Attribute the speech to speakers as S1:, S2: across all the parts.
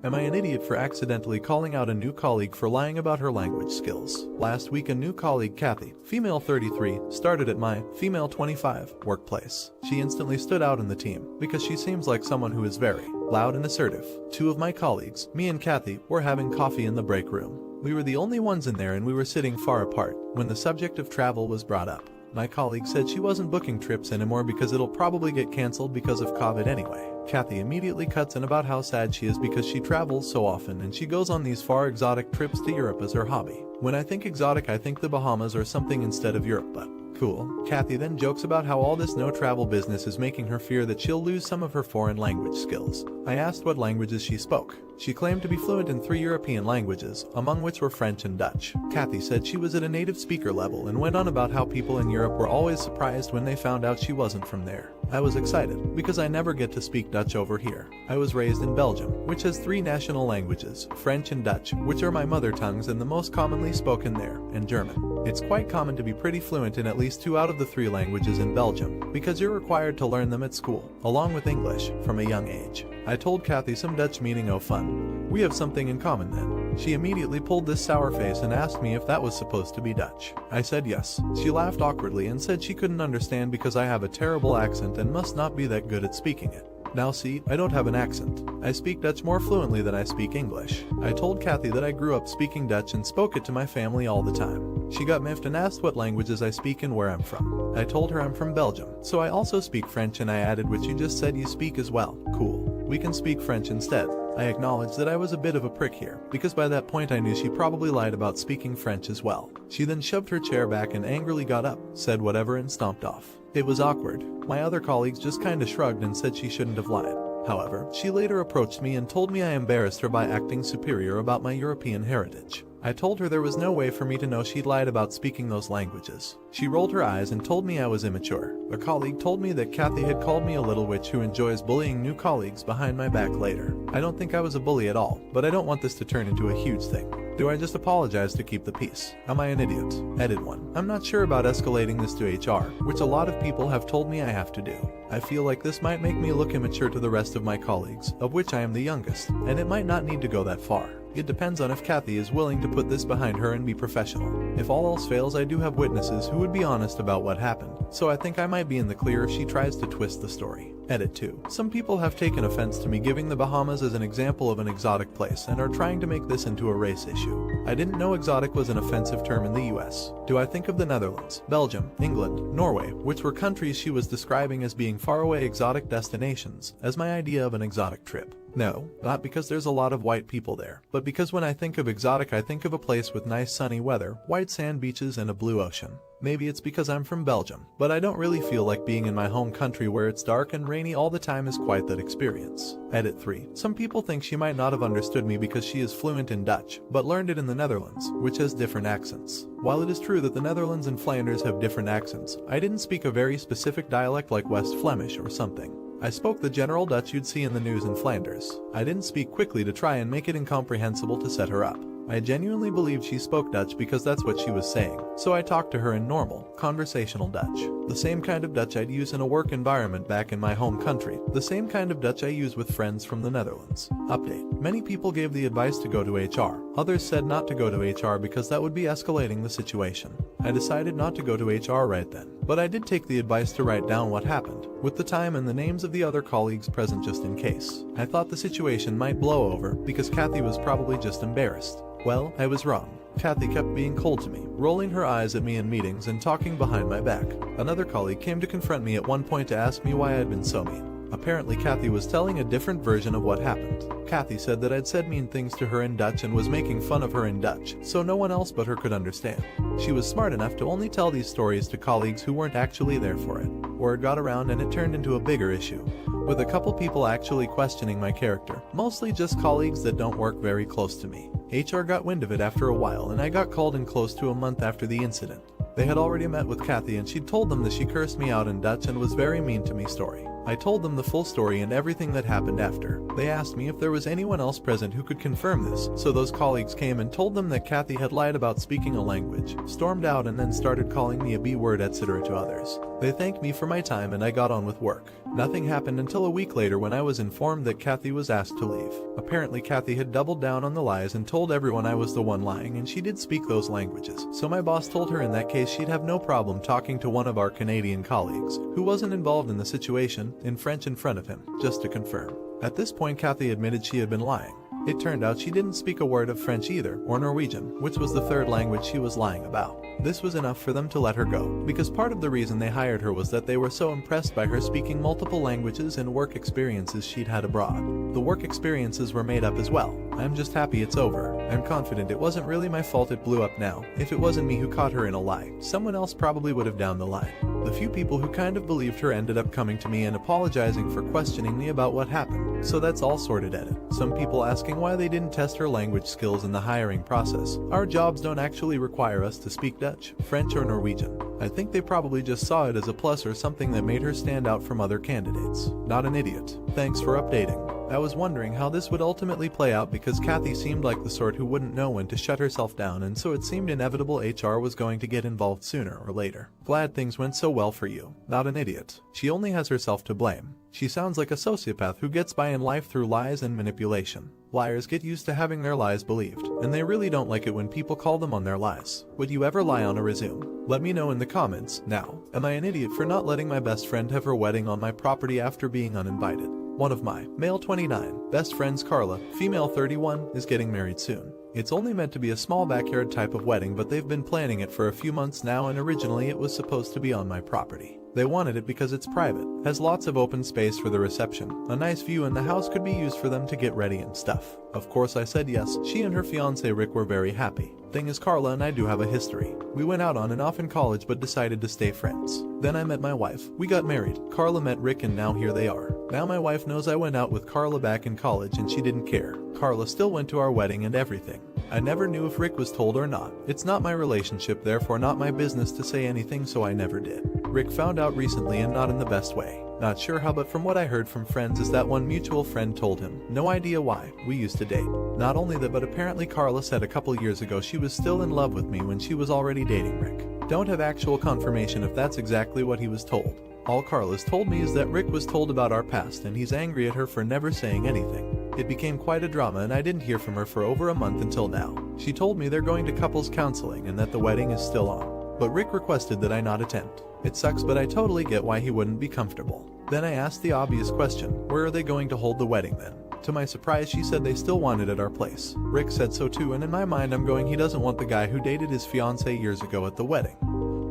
S1: Am I an idiot for accidentally calling out a new colleague for lying about her language skills? Last week a new colleague, Kathy, female 33, started at my, female 25, workplace. She instantly stood out in the team because she seems like someone who is very loud and assertive. Two of my colleagues, me and Kathy, were having coffee in the break room. We were the only ones in there and we were sitting far apart when the subject of travel was brought up. My colleague said she wasn't booking trips anymore because it'll probably get cancelled because of COVID anyway. Kathy immediately cuts in about how sad she is because she travels so often and she goes on these far exotic trips to Europe as her hobby. When I think exotic, I think the Bahamas or something instead of Europe, but cool. Kathy then jokes about how all this no travel business is making her fear that she'll lose some of her foreign language skills. I asked what languages she spoke. She claimed to be fluent in 3 European languages, among which were French and Dutch. Kathy said she was at a native speaker level and went on about how people in Europe were always surprised when they found out she wasn't from there. I was excited, because I never get to speak Dutch over here. I was raised in Belgium, which has 3 national languages, French and Dutch, which are my mother tongues and the most commonly spoken there, and German. It's quite common to be pretty fluent in at least 2 out of the 3 languages in Belgium, because you're required to learn them at school, along with English, from a young age. I told Kathy some Dutch meaning "oh fun. We have something in common then." She immediately pulled this sour face and asked me if that was supposed to be Dutch. I said yes. She laughed awkwardly and said she couldn't understand because I have a terrible accent and must not be that good at speaking it. Now see, I don't have an accent. I speak Dutch more fluently than I speak English. I told Kathy that I grew up speaking Dutch and spoke it to my family all the time. She got miffed and asked what languages I speak and where I'm from. I told her I'm from Belgium, so I also speak French, and I added what you just said you speak as well. Cool. We can speak French instead. I acknowledged that I was a bit of a prick here, because by that point I knew she probably lied about speaking French as well. She then shoved her chair back and angrily got up, said whatever and stomped off. It was awkward. My other colleagues just kinda shrugged and said she shouldn't have lied. However, she later approached me and told me I embarrassed her by acting superior about my European heritage. I told her there was no way for me to know she'd lied about speaking those languages. She rolled her eyes and told me I was immature. A colleague told me that Kathy had called me a little witch who enjoys bullying new colleagues behind my back later. I don't think I was a bully at all, but I don't want this to turn into a huge thing. Do I just apologize to keep the peace? Am I an idiot? Edit 1. I'm not sure about escalating this to HR, which a lot of people have told me I have to do. I feel like this might make me look immature to the rest of my colleagues, of which I am the youngest, and it might not need to go that far. It depends on if Kathy is willing to put this behind her and be professional. If all else fails, I do have witnesses who would be honest about what happened, so I think I might be in the clear if she tries to twist the story. Edit 2. Some people have taken offense to me giving the Bahamas as an example of an exotic place and are trying to make this into a race issue. I didn't know exotic was an offensive term in the US. Do I think of the Netherlands, Belgium, England, Norway, which were countries she was describing as being faraway exotic destinations, as my idea of an exotic trip? No, not because there's a lot of white people there, but because when I think of exotic I think of a place with nice sunny weather, white sand beaches and a blue ocean. Maybe it's because I'm from Belgium, but I don't really feel like being in my home country where it's dark and rainy all the time is quite that experience. Edit 3. Some people think she might not have understood me because she is fluent in Dutch, but learned it in the Netherlands, which has different accents. While it is true that the Netherlands and Flanders have different accents, I didn't speak a very specific dialect like West Flemish or something. I spoke the general Dutch you'd see in the news in Flanders. I didn't speak quickly to try and make it incomprehensible to set her up. I genuinely believed she spoke Dutch because that's what she was saying, so I talked to her in normal, conversational Dutch. The same kind of Dutch I'd use in a work environment back in my home country, the same kind of Dutch I use with friends from the Netherlands. Update. Many people gave the advice to go to HR. Others said not to go to HR because that would be escalating the situation. I decided not to go to HR right then, but I did take the advice to write down what happened, with the time and the names of the other colleagues present just in case. I thought the situation might blow over because Kathy was probably just embarrassed. Well, I was wrong. Kathy kept being cold to me, rolling her eyes at me in meetings and talking behind my back. Another colleague came to confront me at one point to ask me why I had been so mean. Apparently Kathy was telling a different version of what happened. Kathy said that I'd said mean things to her in Dutch and was making fun of her in Dutch, so no one else but her could understand. She was smart enough to only tell these stories to colleagues who weren't actually there for it. Word got around and it turned into a bigger issue, with a couple people actually questioning my character, mostly just colleagues that don't work very close to me. HR got wind of it after a while and I got called in close to a month after the incident. They had already met with Kathy and she'd told them that she cursed me out in Dutch and was very mean to me story. I told them the full story and everything that happened after. They asked me if there was anyone else present who could confirm this, so those colleagues came and told them that Kathy had lied about speaking a language, stormed out and then started calling me a B word etc. to others. They thanked me for my time and I got on with work. Nothing happened until a week later when I was informed that Kathy was asked to leave. Apparently Kathy had doubled down on the lies and told everyone I was the one lying, and she did speak those languages. So my boss told her in that case she'd have no problem talking to one of our Canadian colleagues, who wasn't involved in the situation, in French in front of him, just to confirm. At this point Kathy admitted she had been lying. It turned out she didn't speak a word of French either, or Norwegian, which was the third language she was lying about. This was enough for them to let her go, because part of the reason they hired her was that they were so impressed by her speaking multiple languages and work experiences she'd had abroad. The work experiences were made up as well. I'm just happy it's over. I'm confident it wasn't really my fault it blew up now. If it wasn't me who caught her in a lie, someone else probably would have down the line. The few people who kind of believed her ended up coming to me and apologizing for questioning me about what happened. So that's all sorted at it. Some people asking why they didn't test her language skills in the hiring process. Our jobs don't actually require us to speak Dutch, French, or Norwegian. I think they probably just saw it as a plus or something that made her stand out from other candidates. Not an idiot. Thanks for updating. I was wondering how this would ultimately play out because Kathy seemed like the sort who wouldn't know when to shut herself down, and so it seemed inevitable HR was going to get involved sooner or later. Glad things went so well for you. Not an idiot. She only has herself to blame. She sounds like a sociopath who gets by in life through lies and manipulation. Liars get used to having their lies believed, and they really don't like it when people call them on their lies. Would you ever lie on a resume? Let me know in the comments. Now, am I an idiot for not letting my best friend have her wedding on my property after being uninvited? One of my, male 29, best friends Carla, female 31, is getting married soon. It's only meant to be a small backyard type of wedding, but they've been planning it for a few months now, and originally it was supposed to be on my property. They wanted it because it's private, has lots of open space for the reception, a nice view, and the house could be used for them to get ready and stuff. Of course I said yes. She and her fiancé Rick were very happy. Thing is, Carla and I do have a history. We went out on and off in college but decided to stay friends. Then I met my wife. We got married. Carla met Rick and now here they are. Now my wife knows I went out with Carla back in college and she didn't care. Carla still went to our wedding and everything. I never knew if Rick was told or not. It's not my relationship, therefore not my business to say anything, so I never did. Rick found out recently and not in the best way. Not sure how, but from what I heard from friends is that one mutual friend told him. No idea why. We used to date. Not only that, but apparently Carla said a couple years ago she was still in love with me when she was already dating Rick. Don't have actual confirmation if that's exactly what he was told. All Carla's told me is that Rick was told about our past and he's angry at her for never saying anything. It became quite a drama and I didn't hear from her for over a month until now. She told me they're going to couples counseling and that the wedding is still on. But Rick requested that I not attend. It sucks, but I totally get why he wouldn't be comfortable. Then I asked the obvious question, where are they going to hold the wedding then? To my surprise, she said they still want it at our place. Rick said so too, and in my mind I'm going, he doesn't want the guy who dated his fiancée years ago at the wedding,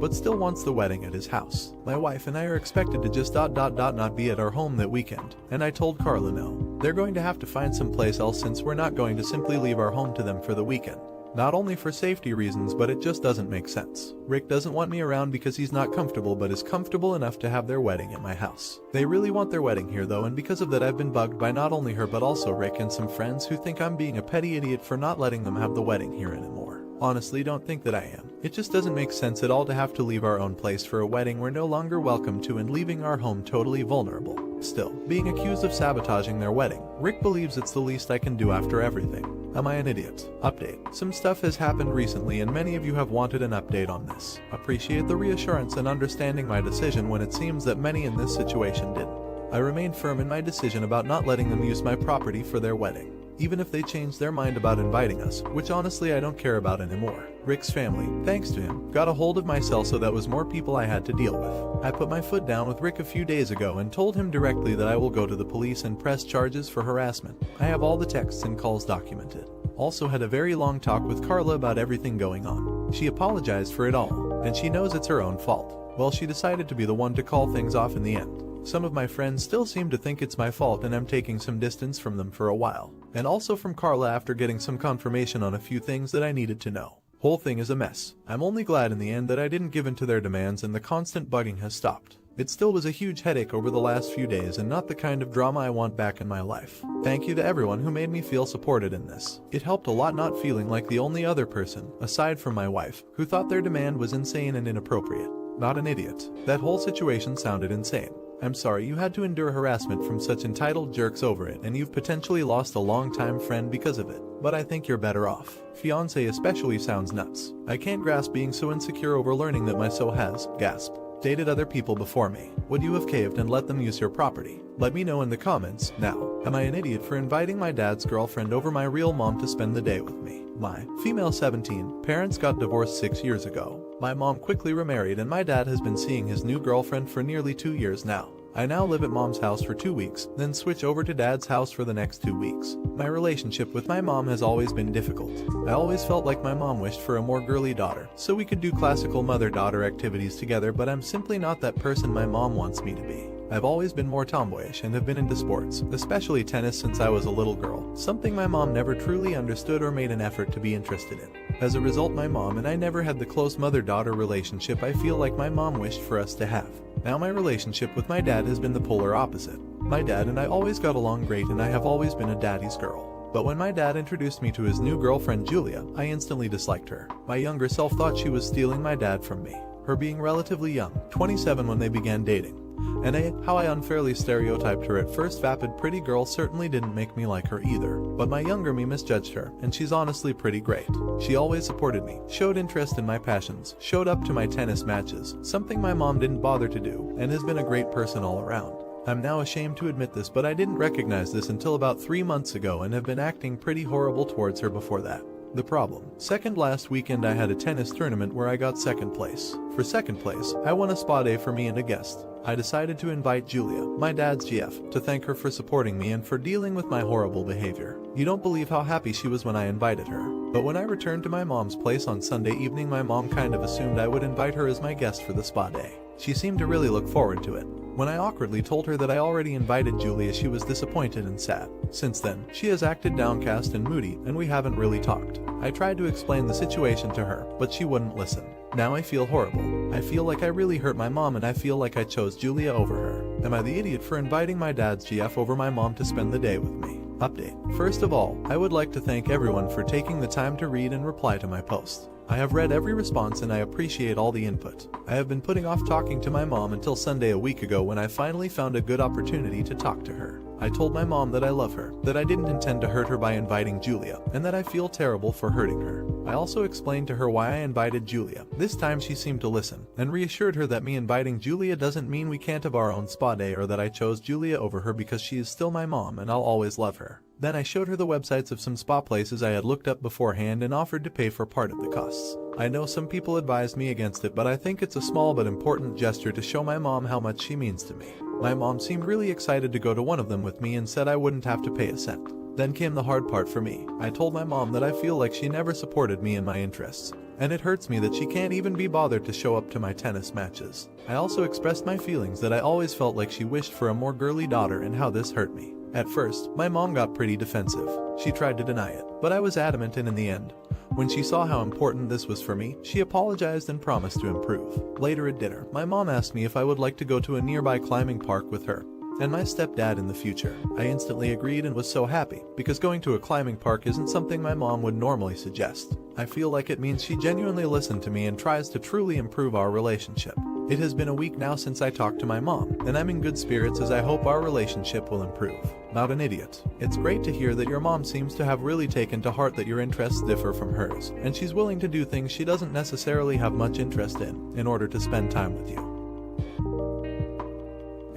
S1: but still wants the wedding at his house. My wife and I are expected to just not be at our home that weekend, and I told Carla no. They're going to have to find someplace else since we're not going to simply leave our home to them for the weekend. Not only for safety reasons, but it just doesn't make sense. Rick doesn't want me around because he's not comfortable, but is comfortable enough to have their wedding at my house. They really want their wedding here though, and because of that I've been bugged by not only her but also Rick and some friends who think I'm being a petty idiot for not letting them have the wedding here anymore. Honestly, don't think that I am. It just doesn't make sense at all to have to leave our own place for a wedding we're no longer welcome to and leaving our home totally vulnerable. Still, being accused of sabotaging their wedding, Rick believes it's the least I can do after everything. Am I an idiot? Update. Some stuff has happened recently and many of you have wanted an update on this. Appreciate the reassurance and understanding my decision when it seems that many in this situation didn't. I remain firm in my decision about not letting them use my property for their wedding, even if they change their mind about inviting us, which honestly I don't care about anymore. Rick's family, thanks to him, got a hold of my cell, so that was more people I had to deal with. I put my foot down with Rick a few days ago and told him directly that I will go to the police and press charges for harassment. I have all the texts and calls documented. Also had a very long talk with Carla about everything going on. She apologized for it all, and she knows it's her own fault. Well, she decided to be the one to call things off in the end. Some of my friends still seem to think it's my fault and I'm taking some distance from them for a while. And also from Carla after getting some confirmation on a few things that I needed to know. Whole thing is a mess. I'm only glad in the end that I didn't give in to their demands and the constant bugging has stopped. It still was a huge headache over the last few days and not the kind of drama I want back in my life. Thank you to everyone who made me feel supported in this. It helped a lot not feeling like the only other person, aside from my wife, who thought their demand was insane and inappropriate. Not an idiot. That whole situation sounded insane. I'm sorry you had to endure harassment from such entitled jerks over it, and you've potentially lost a long-time friend because of it. But I think you're better off. Fiancé especially sounds nuts. I can't grasp being so insecure over learning that my so has, gasp. dated other people before me? Would you have caved and let them use your property? Let me know in the comments. Now, am I an idiot for inviting my dad's girlfriend over my real mom to spend the day with me? My female 17 parents got divorced 6 years ago. My mom quickly remarried and my dad has been seeing his new girlfriend for nearly 2 years now. I now live at mom's house for 2 weeks, then switch over to dad's house for the next 2 weeks. My relationship with my mom has always been difficult. I always felt like my mom wished for a more girly daughter, so we could do classical mother-daughter activities together, but I'm simply not that person my mom wants me to be. I've always been more tomboyish and have been into sports, especially tennis since I was a little girl, something my mom never truly understood or made an effort to be interested in. As a result, my mom and I never had the close mother-daughter relationship I feel like my mom wished for us to have. Now my relationship with my dad has been the polar opposite. My dad and I always got along great and I have always been a daddy's girl. But when my dad introduced me to his new girlfriend Julia, I instantly disliked her. My younger self thought she was stealing my dad from me. Her being relatively young, 27 when they began dating. And how I unfairly stereotyped her at first vapid pretty girl certainly didn't make me like her either. But my younger me misjudged her, and she's honestly pretty great. She always supported me, showed interest in my passions, showed up to my tennis matches, something my mom didn't bother to do, and has been a great person all around. I'm now ashamed to admit this, but I didn't recognize this until about 3 months ago and have been acting pretty horrible towards her before that. The problem. Second last weekend I had a tennis tournament where I got second place. For second place, I won a spa day for me and a guest. I decided to invite Julia, my dad's GF, to thank her for supporting me and for dealing with my horrible behavior. You don't believe how happy she was when I invited her. But when I returned to my mom's place on Sunday evening, my mom kind of assumed I would invite her as my guest for the spa day. She seemed to really look forward to it. When I awkwardly told her that I already invited Julia, she was disappointed and sad. Since then, she has acted downcast and moody, and we haven't really talked. I tried to explain the situation to her, but she wouldn't listen. Now I feel horrible. I feel like I really hurt my mom and I feel like I chose Julia over her. Am I the idiot for inviting my dad's GF over my mom to spend the day with me? Update. First of all, I would like to thank everyone for taking the time to read and reply to my post. I have read every response and I appreciate all the input. I have been putting off talking to my mom until Sunday a week ago when I finally found a good opportunity to talk to her. I told my mom that I love her, that I didn't intend to hurt her by inviting Julia, and that I feel terrible for hurting her. I also explained to her why I invited Julia. This time she seemed to listen, and reassured her that me inviting Julia doesn't mean we can't have our own spa day or that I chose Julia over her because she is still my mom and I'll always love her. Then I showed her the websites of some spa places I had looked up beforehand and offered to pay for part of the costs. I know some people advised me against it, but I think it's a small but important gesture to show my mom how much she means to me. My mom seemed really excited to go to one of them with me and said I wouldn't have to pay a cent. Then came the hard part for me. I told my mom that I feel like she never supported me and my interests, and it hurts me that she can't even be bothered to show up to my tennis matches. I also expressed my feelings that I always felt like she wished for a more girly daughter and how this hurt me. At first, my mom got pretty defensive. She tried to deny it, but I was adamant, and in the end, when she saw how important this was for me, she apologized and promised to improve. Later at dinner, my mom asked me if I would like to go to a nearby climbing park with her and my stepdad in the future. I instantly agreed and was so happy, because going to a climbing park isn't something my mom would normally suggest. I feel like it means she genuinely listened to me and tries to truly improve our relationship. It has been a week now since I talked to my mom, and I'm in good spirits as I hope our relationship will improve. Not an idiot. It's great to hear that your mom seems to have really taken to heart that your interests differ from hers, and she's willing to do things she doesn't necessarily have much interest in order to spend time with you.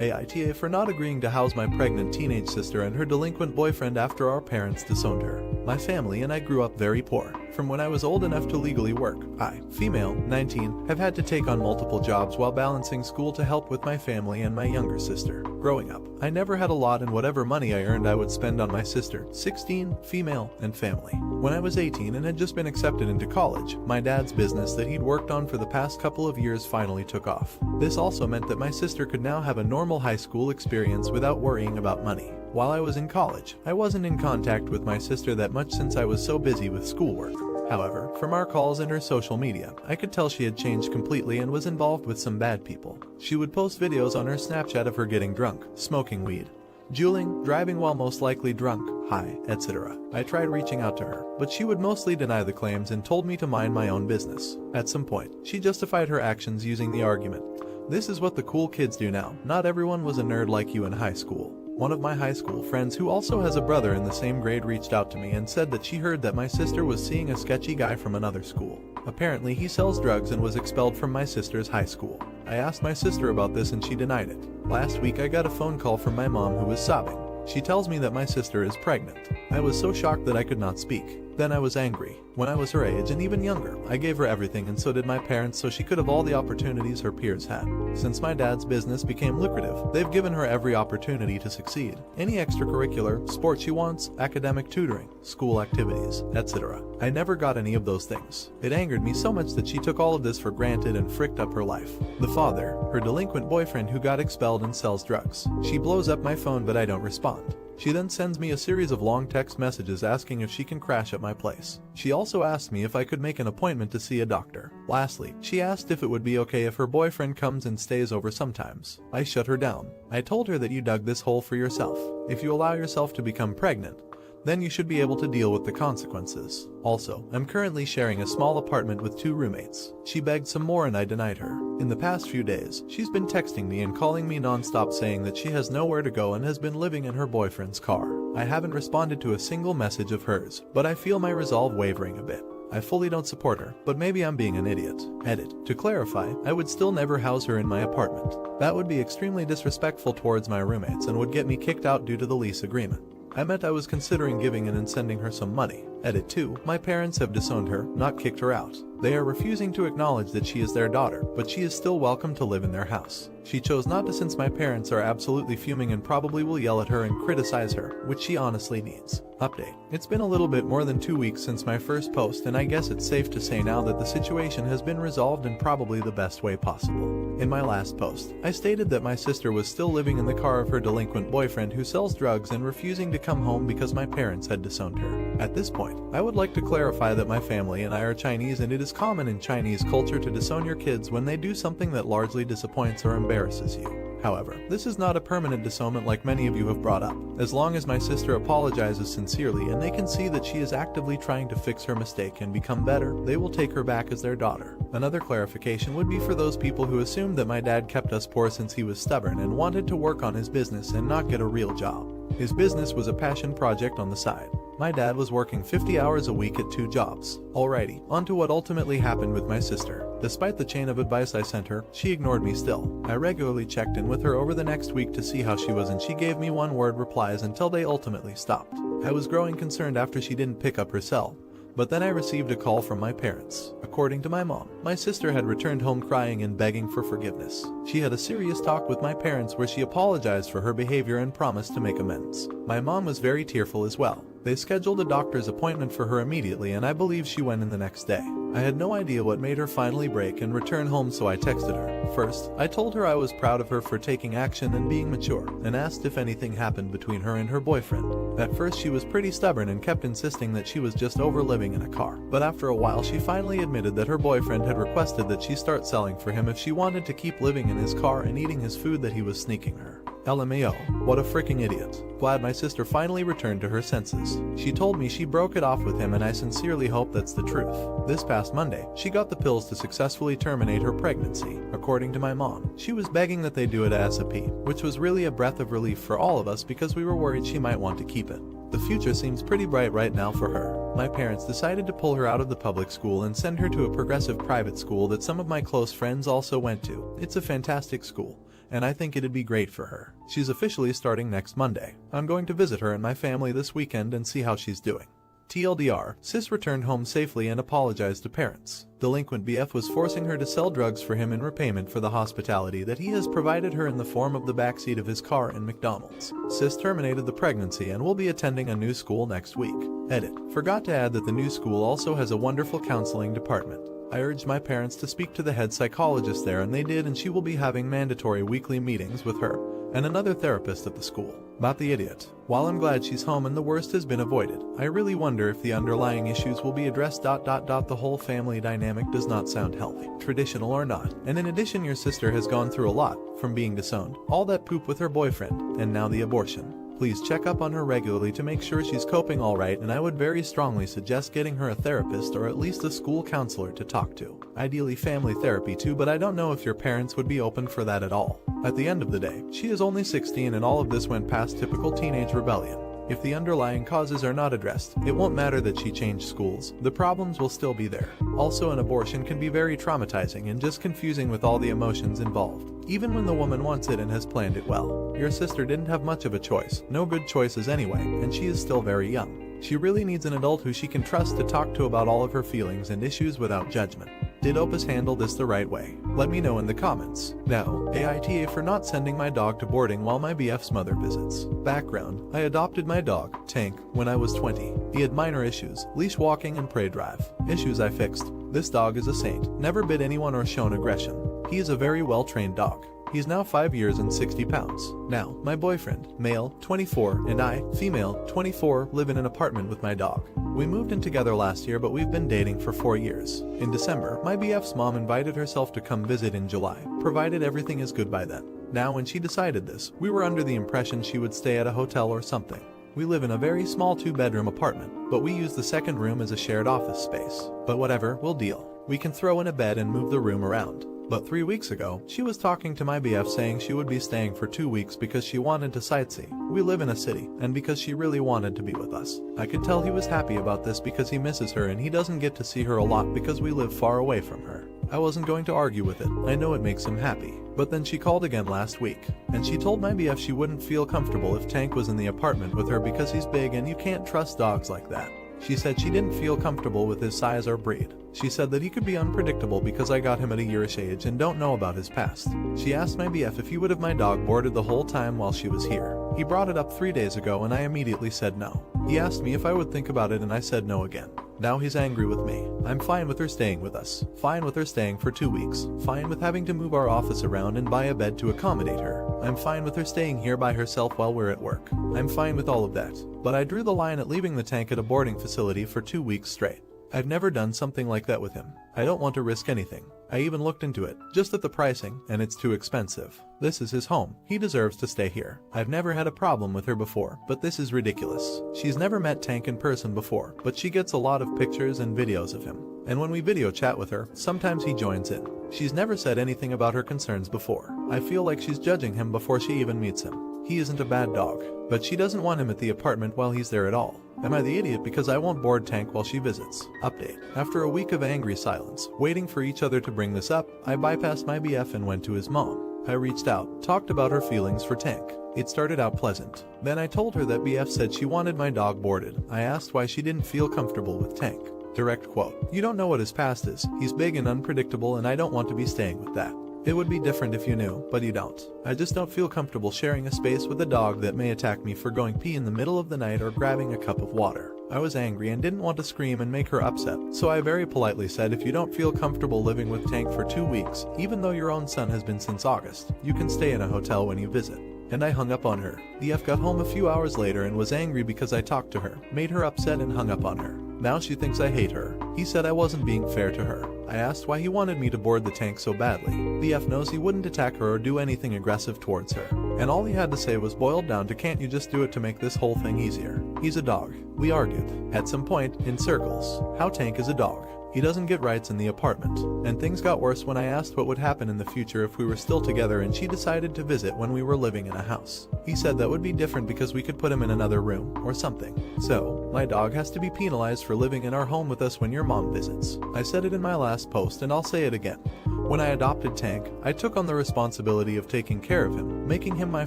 S1: AITA for not agreeing to house my pregnant teenage sister and her delinquent boyfriend after our parents disowned her. My family and I grew up very poor. From when I was old enough to legally work, I, female, 19, have had to take on multiple jobs while balancing school to help with my family and my younger sister. Growing up, I never had a lot, and whatever money I earned I would spend on my sister, 16, female, and family. When I was 18 and had just been accepted into college, my dad's business that he'd worked on for the past couple of years finally took off. This also meant that my sister could now have a normal high school experience without worrying about money. While I was in college, I wasn't in contact with my sister that much since I was so busy with schoolwork. However, from our calls and her social media, I could tell she had changed completely and was involved with some bad people. She would post videos on her Snapchat of her getting drunk, smoking weed, juuling, driving while most likely drunk, high, etc. I tried reaching out to her, but she would mostly deny the claims and told me to mind my own business. At some point, she justified her actions using the argument, "This is what the cool kids do now. Not everyone was a nerd like you in high school." One of my high school friends who also has a brother in the same grade reached out to me and said that she heard that my sister was seeing a sketchy guy from another school. Apparently he sells drugs and was expelled from my sister's high school. I asked my sister about this and she denied it. Last week I got a phone call from my mom who was sobbing. She tells me that my sister is pregnant. I was so shocked that I could not speak. Then I was angry. When I was her age and even younger, I gave her everything and so did my parents so she could have all the opportunities her peers had. Since my dad's business became lucrative, they've given her every opportunity to succeed. Any extracurricular, sport she wants, academic tutoring, school activities, etc. I never got any of those things. It angered me so much that she took all of this for granted and fricked up her life. The father, her delinquent boyfriend who got expelled and sells drugs. She blows up my phone but I don't respond. She then sends me a series of long text messages asking if she can crash at my place. She also asked me if I could make an appointment to see a doctor. Lastly, she asked if it would be okay if her boyfriend comes and stays over sometimes. I shut her down. I told her that you dug this hole for yourself. If you allow yourself to become pregnant, then you should be able to deal with the consequences. Also, I'm currently sharing a small apartment with 2 roommates. She begged some more and I denied her. In the past few days, she's been texting me and calling me non-stop saying that she has nowhere to go and has been living in her boyfriend's car. I haven't responded to a single message of hers, but I feel my resolve wavering a bit. I fully don't support her, but maybe I'm being an idiot. Edit. To clarify, I would still never house her in my apartment. That would be extremely disrespectful towards my roommates and would get me kicked out due to the lease agreement. I meant I was considering giving in and sending her some money. Edit 2. My parents have disowned her, not kicked her out. They are refusing to acknowledge that she is their daughter, but she is still welcome to live in their house. She chose not to since my parents are absolutely fuming and probably will yell at her and criticize her, which she honestly needs. Update. It's been a little bit more than 2 weeks since my first post and I guess it's safe to say now that the situation has been resolved in probably the best way possible. In my last post, I stated that my sister was still living in the car of her delinquent boyfriend who sells drugs and refusing to come home because my parents had disowned her. At this point, I would like to clarify that my family and I are Chinese and it is common in Chinese culture to disown your kids when they do something that largely disappoints or embarrasses you. However, this is not a permanent disownment like many of you have brought up. As long as my sister apologizes sincerely and they can see that she is actively trying to fix her mistake and become better, they will take her back as their daughter. Another clarification would be for those people who assumed that my dad kept us poor since he was stubborn and wanted to work on his business and not get a real job. His business was a passion project on the side. My dad was working 50 hours a week at 2 jobs. Alrighty, on to what ultimately happened with my sister. Despite the chain of advice I sent her, she ignored me still. I regularly checked in with her over the next week to see how she was and she gave me one-word replies until they ultimately stopped. I was growing concerned after she didn't pick up her cell. But then I received a call from my parents. According to my mom, my sister had returned home crying and begging for forgiveness. She had a serious talk with my parents where she apologized for her behavior and promised to make amends. My mom was very tearful as well. They scheduled a doctor's appointment for her immediately and I believe she went in the next day. I had no idea what made her finally break and return home, so I texted her. First, I told her I was proud of her for taking action and being mature, and asked if anything happened between her and her boyfriend. At first she was pretty stubborn and kept insisting that she was just over living in a car. But after a while she finally admitted that her boyfriend had requested that she start selling for him if she wanted to keep living in his car and eating his food that he was sneaking her. LMAO, what a freaking idiot. Glad my sister finally returned to her senses. She told me she broke it off with him and I sincerely hope that's the truth. This past Monday, she got the pills to successfully terminate her pregnancy. According to my mom, she was begging that they do it ASAP, which was really a breath of relief for all of us because we were worried she might want to keep it. The future seems pretty bright right now for her. My parents decided to pull her out of the public school and send her to a progressive private school that some of my close friends also went to. It's a fantastic school, and I think it'd be great for her. She's officially starting next Monday. I'm going to visit her and my family this weekend and see how she's doing. TLDR, sis returned home safely and apologized to parents. Delinquent BF was forcing her to sell drugs for him in repayment for the hospitality that he has provided her in the form of the backseat of his car in McDonald's. Sis terminated the pregnancy and will be attending a new school next week. Edit. Forgot to add that the new school also has a wonderful counseling department. I urged my parents to speak to the head psychologist there and they did, and she will be having mandatory weekly meetings with her and another therapist at the school. About the idiot. While I'm glad she's home and the worst has been avoided, I really wonder if the underlying issues will be addressed. The whole family dynamic does not sound healthy, traditional or not. And in addition, your sister has gone through a lot, from being disowned, all that poop with her boyfriend, and now the abortion. Please check up on her regularly to make sure she's coping alright, and I would very strongly suggest getting her a therapist or at least a school counselor to talk to. Ideally family therapy too, but I don't know if your parents would be open for that at all. At the end of the day, she is only 16 and all of this went past typical teenage rebellion. If the underlying causes are not addressed, it won't matter that she changed schools, the problems will still be there. Also, an abortion can be very traumatizing and just confusing with all the emotions involved, even when the woman wants it and has planned it well. Your sister didn't have much of a choice, no good choices anyway, and she is still very young. She really needs an adult who she can trust to talk to about all of her feelings and issues without judgment. Did Opus handle this the right way? Let me know in the comments. Now, AITA for not sending my dog to boarding while my BF's mother visits. Background: I adopted my dog, Tank, when I was 20. He had minor issues, leash walking and prey drive. Issues I fixed. This dog is a saint, never bit anyone or shown aggression. He is a very well-trained dog. He's now 5 years and 60 pounds. Now, my boyfriend, male, 24, and I, female, 24, live in an apartment with my dog. We moved in together last year, but we've been dating for 4 years. In December, my BF's mom invited herself to come visit in July, provided everything is good by then. Now, when she decided this, we were under the impression she would stay at a hotel or something. We live in a very small 2-bedroom apartment, but we use the second room as a shared office space. But whatever, we'll deal. We can throw in a bed and move the room around. But 3 weeks ago, she was talking to my BF saying she would be staying for 2 weeks because she wanted to sightsee. We live in a city, and because she really wanted to be with us. I could tell he was happy about this because he misses her and he doesn't get to see her a lot because we live far away from her. I wasn't going to argue with it, I know it makes him happy. But then she called again last week, and she told my BF she wouldn't feel comfortable if Tank was in the apartment with her because he's big and you can't trust dogs like that. She said she didn't feel comfortable with his size or breed. She said that he could be unpredictable because I got him at a yearish age and don't know about his past. She asked my BF if he would have my dog boarded the whole time while she was here. He brought it up 3 days ago and I immediately said no. He asked me if I would think about it and I said no again. Now he's angry with me. I'm fine with her staying with us. Fine with her staying for 2 weeks. Fine with having to move our office around and buy a bed to accommodate her. I'm fine with her staying here by herself while we're at work. I'm fine with all of that. But I drew the line at leaving the Tank at a boarding facility for 2 weeks straight. I've never done something like that with him. I don't want to risk anything. I even looked into it, just at the pricing, and it's too expensive. This is his home. He deserves to stay here. I've never had a problem with her before, but this is ridiculous. She's never met Tank in person before, but she gets a lot of pictures and videos of him. And when we video chat with her, sometimes he joins in. She's never said anything about her concerns before. I feel like she's judging him before she even meets him. He isn't a bad dog, but she doesn't want him at the apartment while he's there at all. Am I the idiot because I won't board Tank while she visits? Update. After a week of angry silence, waiting for each other to bring this up, I bypassed my BF and went to his mom. I reached out, talked about her feelings for Tank. It started out pleasant. Then I told her that BF said she wanted my dog boarded. I asked why she didn't feel comfortable with Tank. Direct quote. You don't know what his past is. He's big and unpredictable and I don't want to be staying with that. It would be different if you knew, but you don't. I just don't feel comfortable sharing a space with a dog that may attack me for going pee in the middle of the night or grabbing a cup of water. I was angry and didn't want to scream and make her upset, so I very politely said if you don't feel comfortable living with Tank for 2 weeks, even though your own son has been since August, you can stay in a hotel when you visit. And I hung up on her. BF got home a few hours later and was angry because I talked to her, made her upset and hung up on her. Now she thinks I hate her. He said I wasn't being fair to her. I asked why he wanted me to board the Tank so badly. BF knows he wouldn't attack her or do anything aggressive towards her. And all he had to say was boiled down to can't you just do it to make this whole thing easier. He's a dog. We argued. At some point, in circles. How Tank is a dog. He doesn't get rights in the apartment. And things got worse when I asked what would happen in the future if we were still together and she decided to visit when we were living in a house. He said that would be different because we could put him in another room, or something. So, my dog has to be penalized for living in our home with us when your mom visits. I said it in my last post and I'll say it again. When I adopted Tank, I took on the responsibility of taking care of him, making him my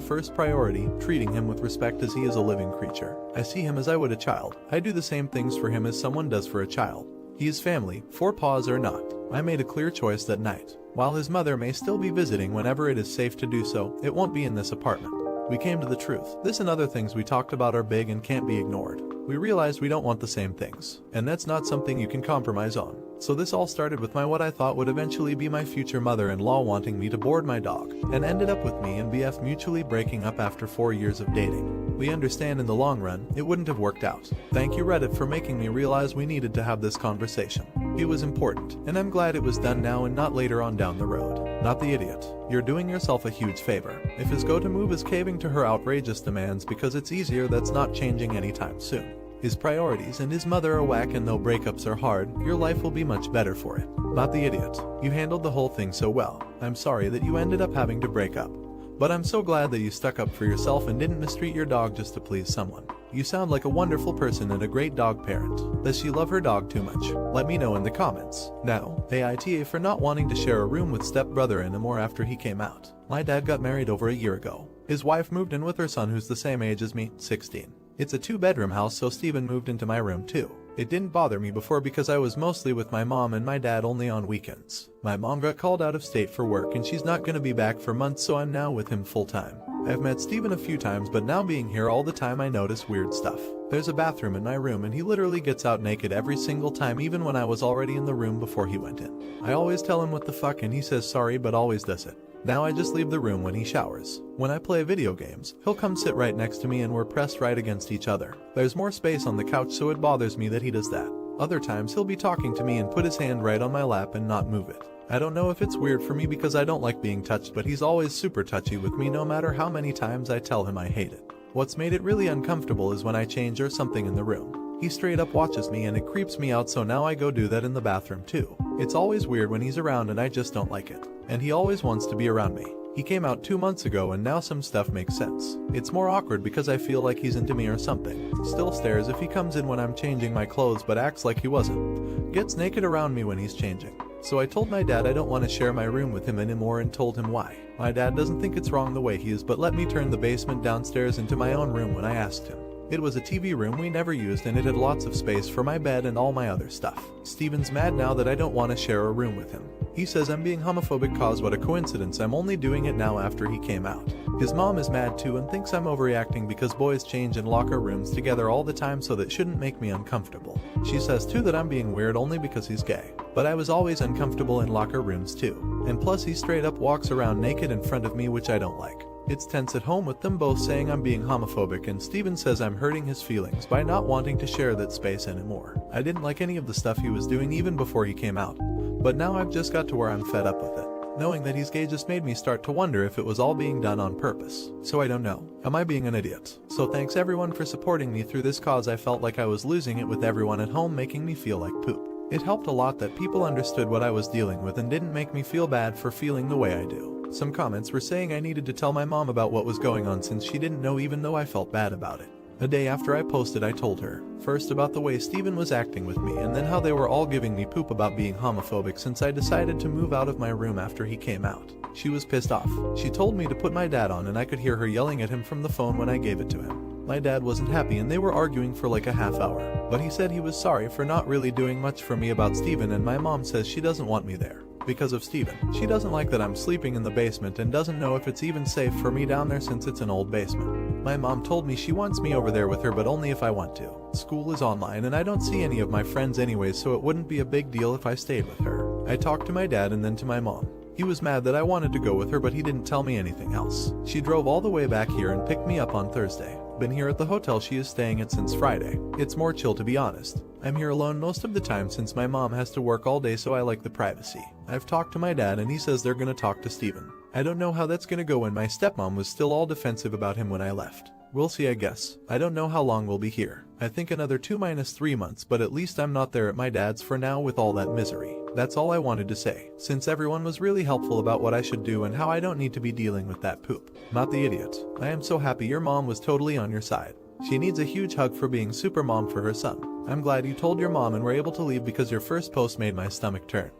S1: first priority, treating him with respect as he is a living creature. I see him as I would a child. I do the same things for him as someone does for a child. He is family, 4 paws or not. I made a clear choice that night. While his mother may still be visiting whenever it is safe to do so, it won't be in this apartment. We came to the truth. This and other things we talked about are big and can't be ignored. We realized we don't want the same things, and that's not something you can compromise on. So this all started with my what I thought would eventually be my future mother-in-law wanting me to board my dog, and ended up with me and BF mutually breaking up after 4 years of dating. We understand in the long run, it wouldn't have worked out. Thank you Reddit for making me realize we needed to have this conversation. It was important, and I'm glad it was done now and not later on down the road. Not the idiot. You're doing yourself a huge favor. If his go-to move is caving to her outrageous demands because it's easier, that's not changing anytime soon. His priorities and his mother are whack and though breakups are hard, your life will be much better for it. Not the idiot. You handled the whole thing so well. I'm sorry that you ended up having to break up. But I'm so glad that you stuck up for yourself and didn't mistreat your dog just to please someone. You sound like a wonderful person and a great dog parent. Does she love her dog too much? Let me know in the comments. Now, AITA for not wanting to share a room with stepbrother anymore after he came out. My dad got married over a year ago. His wife moved in with her son who's the same age as me, 16. It's a 2-bedroom house, so Steven moved into my room too. It didn't bother me before because I was mostly with my mom and my dad only on weekends. My mom got called out of state for work and she's not gonna be back for months, so I'm now with him full time. I've met Steven a few times, but now being here all the time I notice weird stuff. There's a bathroom in my room and he literally gets out naked every single time, even when I was already in the room before he went in. I always tell him what the fuck and he says sorry but always does it. Now I just leave the room when he showers. When I play video games, he'll come sit right next to me and we're pressed right against each other. There's more space on the couch, so it bothers me that he does that. Other times he'll be talking to me and put his hand right on my lap and not move it. I don't know if it's weird for me because I don't like being touched, but he's always super touchy with me no matter how many times I tell him I hate it. What's made it really uncomfortable is when I change or something in the room. He straight up watches me and it creeps me out, so now I go do that in the bathroom too. It's always weird when he's around and I just don't like it. And he always wants to be around me. He came out 2 months ago and now some stuff makes sense. It's more awkward because I feel like he's into me or something. Still stares if he comes in when I'm changing my clothes but acts like he wasn't. Gets naked around me when he's changing. So I told my dad I don't want to share my room with him anymore and told him why. My dad doesn't think it's wrong the way he is, but let me turn the basement downstairs into my own room when I asked him. It was a TV room we never used and it had lots of space for my bed and all my other stuff. Steven's mad now that I don't want to share a room with him. He says I'm being homophobic cause what a coincidence, I'm only doing it now after he came out. His mom is mad too and thinks I'm overreacting because boys change in locker rooms together all the time, so that shouldn't make me uncomfortable. She says too that I'm being weird only because he's gay. But I was always uncomfortable in locker rooms too. And plus he straight up walks around naked in front of me, which I don't like. It's tense at home with them both saying I'm being homophobic, and Steven says I'm hurting his feelings by not wanting to share that space anymore. I didn't like any of the stuff he was doing even before he came out. But now I've just got to where I'm fed up with it. Knowing that he's gay just made me start to wonder if it was all being done on purpose. So I don't know. Am I being an idiot? So thanks everyone for supporting me through this cause. I felt like I was losing it with everyone at home making me feel like poop. It helped a lot that people understood what I was dealing with and didn't make me feel bad for feeling the way I do. Some comments were saying I needed to tell my mom about what was going on since she didn't know, even though I felt bad about it. A day after I posted, I told her, first about the way Steven was acting with me and then how they were all giving me poop about being homophobic since I decided to move out of my room after he came out. She was pissed off. She told me to put my dad on and I could hear her yelling at him from the phone when I gave it to him. My dad wasn't happy and they were arguing for like a half hour, but he said he was sorry for not really doing much for me about Steven, and my mom says she doesn't want me there because of Steven. She doesn't like that I'm sleeping in the basement and doesn't know if it's even safe for me down there since it's an old basement. My mom told me she wants me over there with her, but only if I want to. School is online and I don't see any of my friends anyways, so it wouldn't be a big deal if I stayed with her. I talked to my dad and then to my mom. He was mad that I wanted to go with her, but he didn't tell me anything else. She drove all the way back here and picked me up on Thursday. Been here at the hotel she is staying at since Friday. It's more chill, to be honest. I'm here alone most of the time since my mom has to work all day, so I like the privacy. I've talked to my dad and he says they're gonna talk to Steven. I don't know how that's gonna go when my stepmom was still all defensive about him when I left. We'll see, I guess. I don't know how long we'll be here. I think another 2-3 months, but at least I'm not there at my dad's for now with all that misery. That's all I wanted to say, since everyone was really helpful about what I should do and how I don't need to be dealing with that poop. Not the idiot. I am so happy your mom was totally on your side. She needs a huge hug for being super mom for her son. I'm glad you told your mom and were able to leave, because your first post made my stomach turn.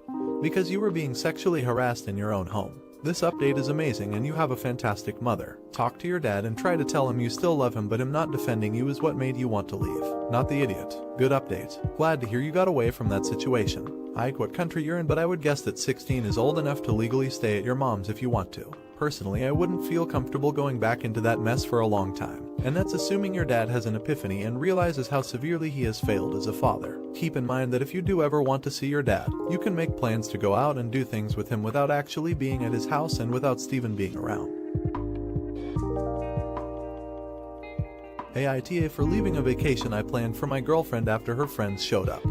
S1: Because you were being sexually harassed in your own home. This update is amazing and you have a fantastic mother. Talk to your dad and try to tell him you still love him, but him not defending you is what made you want to leave. Not the idiot. Good update. Glad to hear you got away from that situation. What country you're in, but I would guess that 16 is old enough to legally stay at your mom's if you want to. Personally, I wouldn't feel comfortable going back into that mess for a long time. And that's assuming your dad has an epiphany and realizes how severely he has failed as a father. Keep in mind that if you do ever want to see your dad, you can make plans to go out and do things with him without actually being at his house and without Steven being around. AITA for leaving a vacation I planned for my girlfriend after her friends showed up.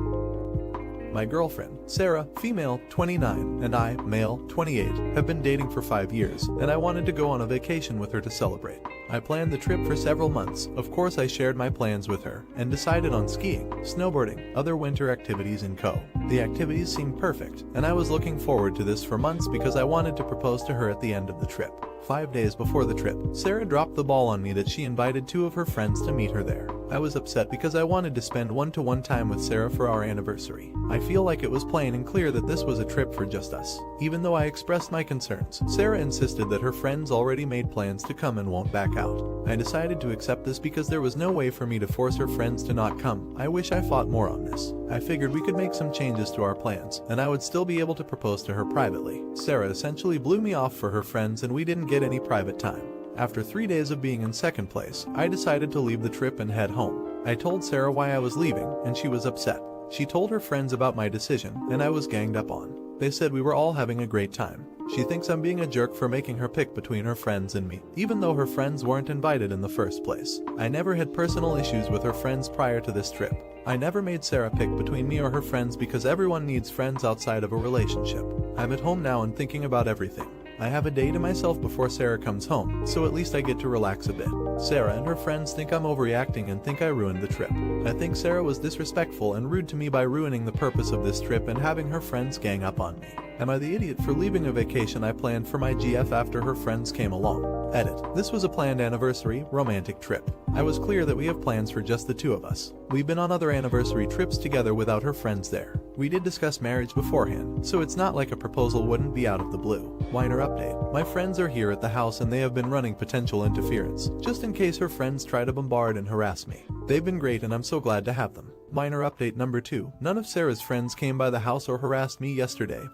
S1: My girlfriend, Sarah, female, 29, and I, male, 28, have been dating for 5 years, and I wanted to go on a vacation with her to celebrate. I planned the trip for several months. Of course, I shared my plans with her, and decided on skiing, snowboarding, other winter activities and co. The activities seemed perfect, and I was looking forward to this for months because I wanted to propose to her at the end of the trip. 5 days before the trip, Sarah dropped the ball on me that she invited 2 of her friends to meet her there. I was upset because I wanted to spend one-to-one time with Sarah for our anniversary. I feel like it was plain and clear that this was a trip for just us. Even though I expressed my concerns, Sarah insisted that her friends already made plans to come and won't back out. I decided to accept this because there was no way for me to force her friends to not come. I wish I fought more on this. I figured we could make some changes to our plans, and I would still be able to propose to her privately. Sarah essentially blew me off for her friends and we didn't get any private time. After 3 days of being in second place, I decided to leave the trip and head home. I told Sarah why I was leaving, and she was upset. She told her friends about my decision, and I was ganged up on. They said we were all having a great time. She thinks I'm being a jerk for making her pick between her friends and me, even though her friends weren't invited in the first place. I never had personal issues with her friends prior to this trip. I never made Sarah pick between me or her friends because everyone needs friends outside of a relationship. I'm at home now and thinking about everything. I have a day to myself before Sarah comes home, so at least I get to relax a bit. Sarah and her friends think I'm overreacting and think I ruined the trip. I think Sarah was disrespectful and rude to me by ruining the purpose of this trip and having her friends gang up on me. Am I the idiot for leaving a vacation I planned for my GF after her friends came along? Edit. This was a planned anniversary, romantic trip. I was clear that we have plans for just the two of us. We've been on other anniversary trips together without her friends there. We did discuss marriage beforehand, so it's not like a proposal wouldn't be out of the blue. Minor update. My friends are here at the house and they have been running potential interference, just in case her friends try to bombard and harass me. They've been great and I'm so glad to have them. Minor update number 2. None of Sarah's friends came by the house or harassed me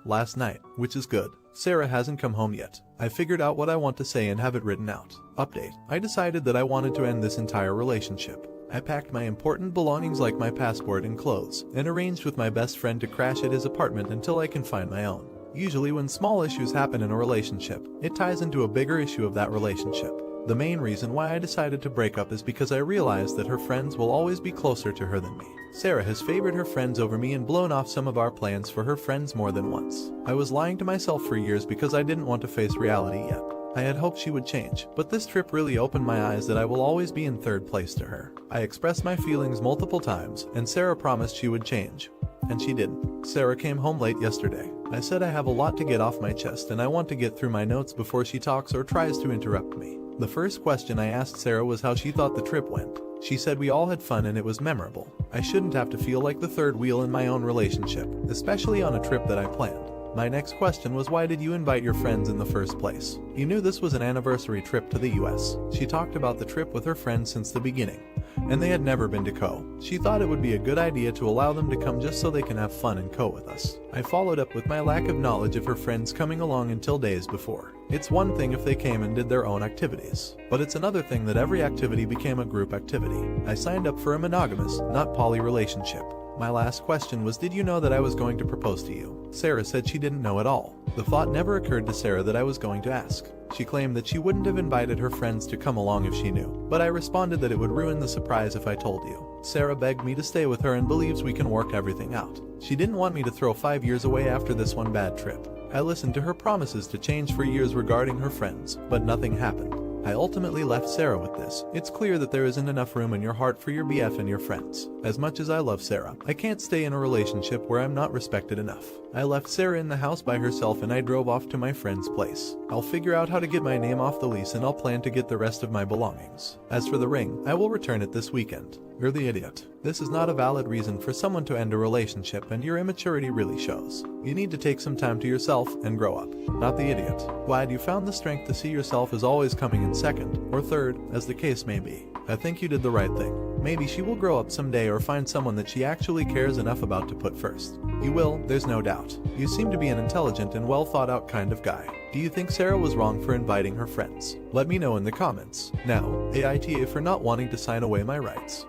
S1: last night, which is good. Sarah hasn't come home yet. I figured out what I want to say and have it written out. Update. I decided that I wanted to end this entire relationship. I packed my important belongings like my passport and clothes, and arranged with my best friend to crash at his apartment until I can find my own. Usually when small issues happen in a relationship, it ties into a bigger issue of that relationship. The main reason why I decided to break up is because I realized that her friends will always be closer to her than me. Sarah has favored her friends over me and blown off some of our plans for her friends more than once. I was lying to myself for years because I didn't want to face reality yet. I had hoped she would change, but this trip really opened my eyes that I will always be in third place to her. I expressed my feelings multiple times, and Sarah promised she would change. And she didn't. Sarah came home late yesterday. I said I have a lot to get off my chest and I want to get through my notes before she talks or tries to interrupt me. The first question I asked Sarah was how she thought the trip went. She said we all had fun and it was memorable. I shouldn't have to feel like the third wheel in my own relationship, especially on a trip that I planned. My next question was, why did you invite your friends in the first place? You knew this was an anniversary trip to the US. She talked about the trip with her friends since the beginning, and they had never been to Co. She thought it would be a good idea to allow them to come just so they can have fun in Co with us. I followed up with my lack of knowledge of her friends coming along until days before. It's one thing if they came and did their own activities, but it's another thing that every activity became a group activity. I signed up for a monogamous, not poly relationship. My last question was, did you know that I was going to propose to you? Sarah said she didn't know at all. The thought never occurred to Sarah that I was going to ask. She claimed that she wouldn't have invited her friends to come along if she knew, but I responded that it would ruin the surprise if I told you. Sarah begged me to stay with her and believes we can work everything out. She didn't want me to throw 5 years away after this one bad trip. I listened to her promises to change for years regarding her friends, but nothing happened. I ultimately left Sarah with this. It's clear that there isn't enough room in your heart for your BF and your friends. As much as I love Sarah, I can't stay in a relationship where I'm not respected enough. I left Sarah in the house by herself and I drove off to my friend's place. I'll figure out how to get my name off the lease and I'll plan to get the rest of my belongings. As for the ring, I will return it this weekend. You're the idiot. This is not a valid reason for someone to end a relationship, and your immaturity really shows. You need to take some time to yourself and grow up. Not the idiot. Glad you found the strength to see yourself as always coming in second, or third, as the case may be. I think you did the right thing. Maybe she will grow up someday or find someone that she actually cares enough about to put first. You will, there's no doubt. You seem to be an intelligent and well thought out kind of guy. Do you think Sarah was wrong for inviting her friends? Let me know in the comments. Now, AITA for not wanting to sign away my rights.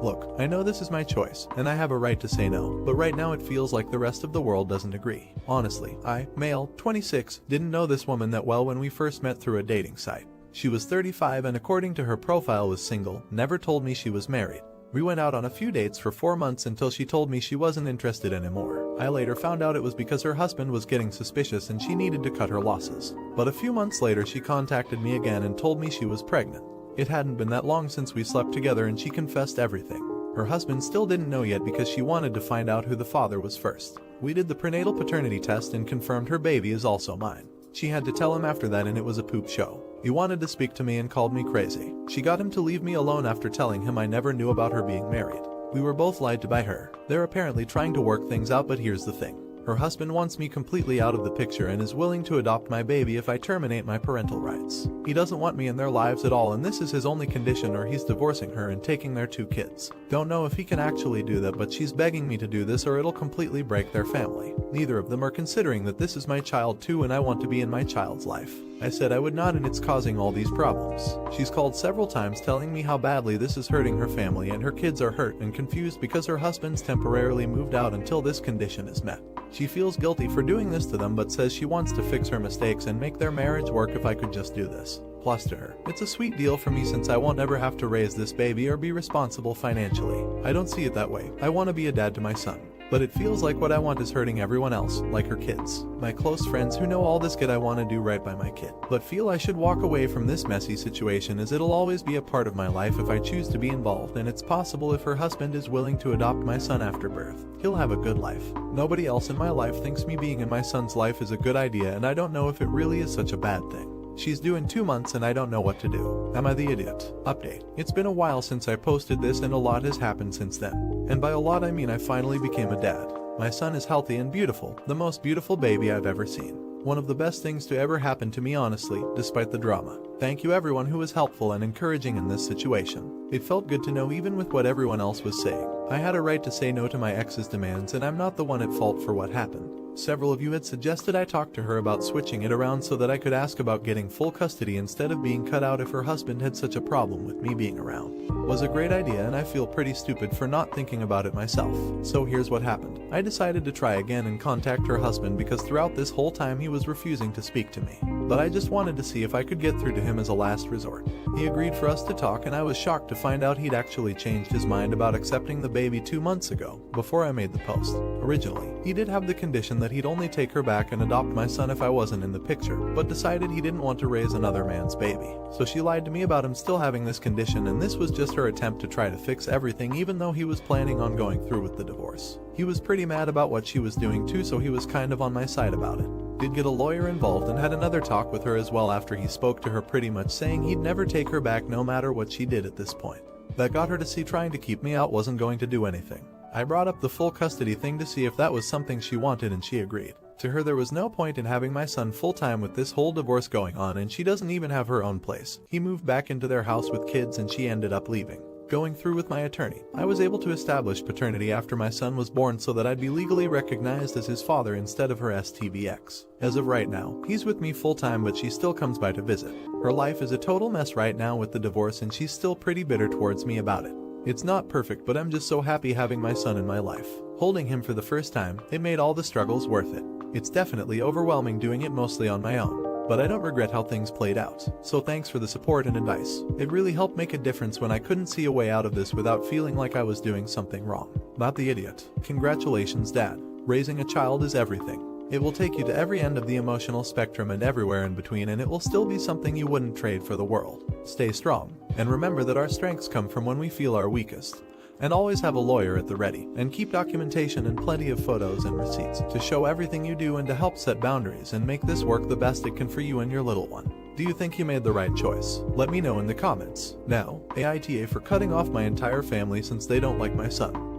S1: Look, I know this is my choice, and I have a right to say no, but right now it feels like the rest of the world doesn't agree. Honestly, I, male, 26, didn't know this woman that well when we first met through a dating site. She was 35 and according to her profile was single, never told me she was married. We went out on a few dates for 4 months until she told me she wasn't interested anymore. I later found out it was because her husband was getting suspicious and she needed to cut her losses. But a few months later she contacted me again and told me she was pregnant. It hadn't been that long since we slept together and she confessed everything. Her husband still didn't know yet because she wanted to find out who the father was first. We did the prenatal paternity test and confirmed her baby is also mine. She had to tell him after that and it was a poop show. He wanted to speak to me and called me crazy. She got him to leave me alone after telling him I never knew about her being married. We were both lied to by her. They're apparently trying to work things out, but here's the thing. Her husband wants me completely out of the picture and is willing to adopt my baby if I terminate my parental rights. He doesn't want me in their lives at all, and this is his only condition or he's divorcing her and taking their 2 kids. Don't know if he can actually do that, but she's begging me to do this or it'll completely break their family. Neither of them are considering that this is my child too and I want to be in my child's life. I said I would not and it's causing all these problems. She's called several times telling me how badly this is hurting her family and her kids are hurt and confused because her husband's temporarily moved out until this condition is met. She feels guilty for doing this to them but says she wants to fix her mistakes and make their marriage work if I could just do this. Plus to her, it's a sweet deal for me since I won't ever have to raise this baby or be responsible financially. I don't see it that way. I want to be a dad to my son. But it feels like what I want is hurting everyone else, like her kids. My close friends who know all this get I want to do right by my kid, but feel I should walk away from this messy situation as it'll always be a part of my life if I choose to be involved, and it's possible if her husband is willing to adopt my son after birth. He'll have a good life. Nobody else in my life thinks me being in my son's life is a good idea, and I don't know if it really is such a bad thing. She's due in 2 months and I don't know what to do. Am I the idiot? Update. It's been a while since I posted this and a lot has happened since then. And by a lot I mean I finally became a dad. My son is healthy and beautiful, the most beautiful baby I've ever seen. One of the best things to ever happen to me honestly, despite the drama. Thank you everyone who was helpful and encouraging in this situation. It felt good to know even with what everyone else was saying. I had a right to say no to my ex's demands and I'm not the one at fault for what happened. Several of you had suggested I talk to her about switching it around so that I could ask about getting full custody instead of being cut out if her husband had such a problem with me being around. Was a great idea and I feel pretty stupid for not thinking about it myself. So here's what happened. I decided to try again and contact her husband because throughout this whole time he was refusing to speak to me. But I just wanted to see if I could get through to him as a last resort. He agreed for us to talk and I was shocked to find out he'd actually changed his mind about accepting the baby 2 months ago, before I made the post. Originally, he did have the condition that he'd only take her back and adopt my son if I wasn't in the picture, but decided he didn't want to raise another man's baby. So she lied to me about him still having this condition, and this was just her attempt to try to fix everything even though he was planning on going through with the divorce. He was pretty mad about what she was doing too, so he was kind of on my side about it. Did get a lawyer involved and had another talk with her as well after he spoke to her pretty much saying he'd never take her back no matter what she did at this point. That got her to see trying to keep me out wasn't going to do anything. I brought up the full custody thing to see if that was something she wanted and she agreed. To her there was no point in having my son full-time with this whole divorce going on and she doesn't even have her own place. He moved back into their house with kids and she ended up leaving. Going through with my attorney, I was able to establish paternity after my son was born so that I'd be legally recognized as his father instead of her STBX. As of right now, he's with me full-time but she still comes by to visit. Her life is a total mess right now with the divorce and she's still pretty bitter towards me about it. It's not perfect but I'm just so happy having my son in my life. Holding him for the first time, it made all the struggles worth it. It's definitely overwhelming doing it mostly on my own. But I don't regret how things played out, so thanks for the support and advice. It really helped make a difference when I couldn't see a way out of this without feeling like I was doing something wrong. Not the idiot. Congratulations, Dad. Raising a child is everything. It will take you to every end of the emotional spectrum and everywhere in between, and it will still be something you wouldn't trade for the world. Stay strong, and remember that our strengths come from when we feel our weakest. And always have a lawyer at the ready, and keep documentation and plenty of photos and receipts to show everything you do and to help set boundaries and make this work the best it can for you and your little one. Do you think you made the right choice? Let me know in the comments. Now, AITA for cutting off my entire family since they don't like my son.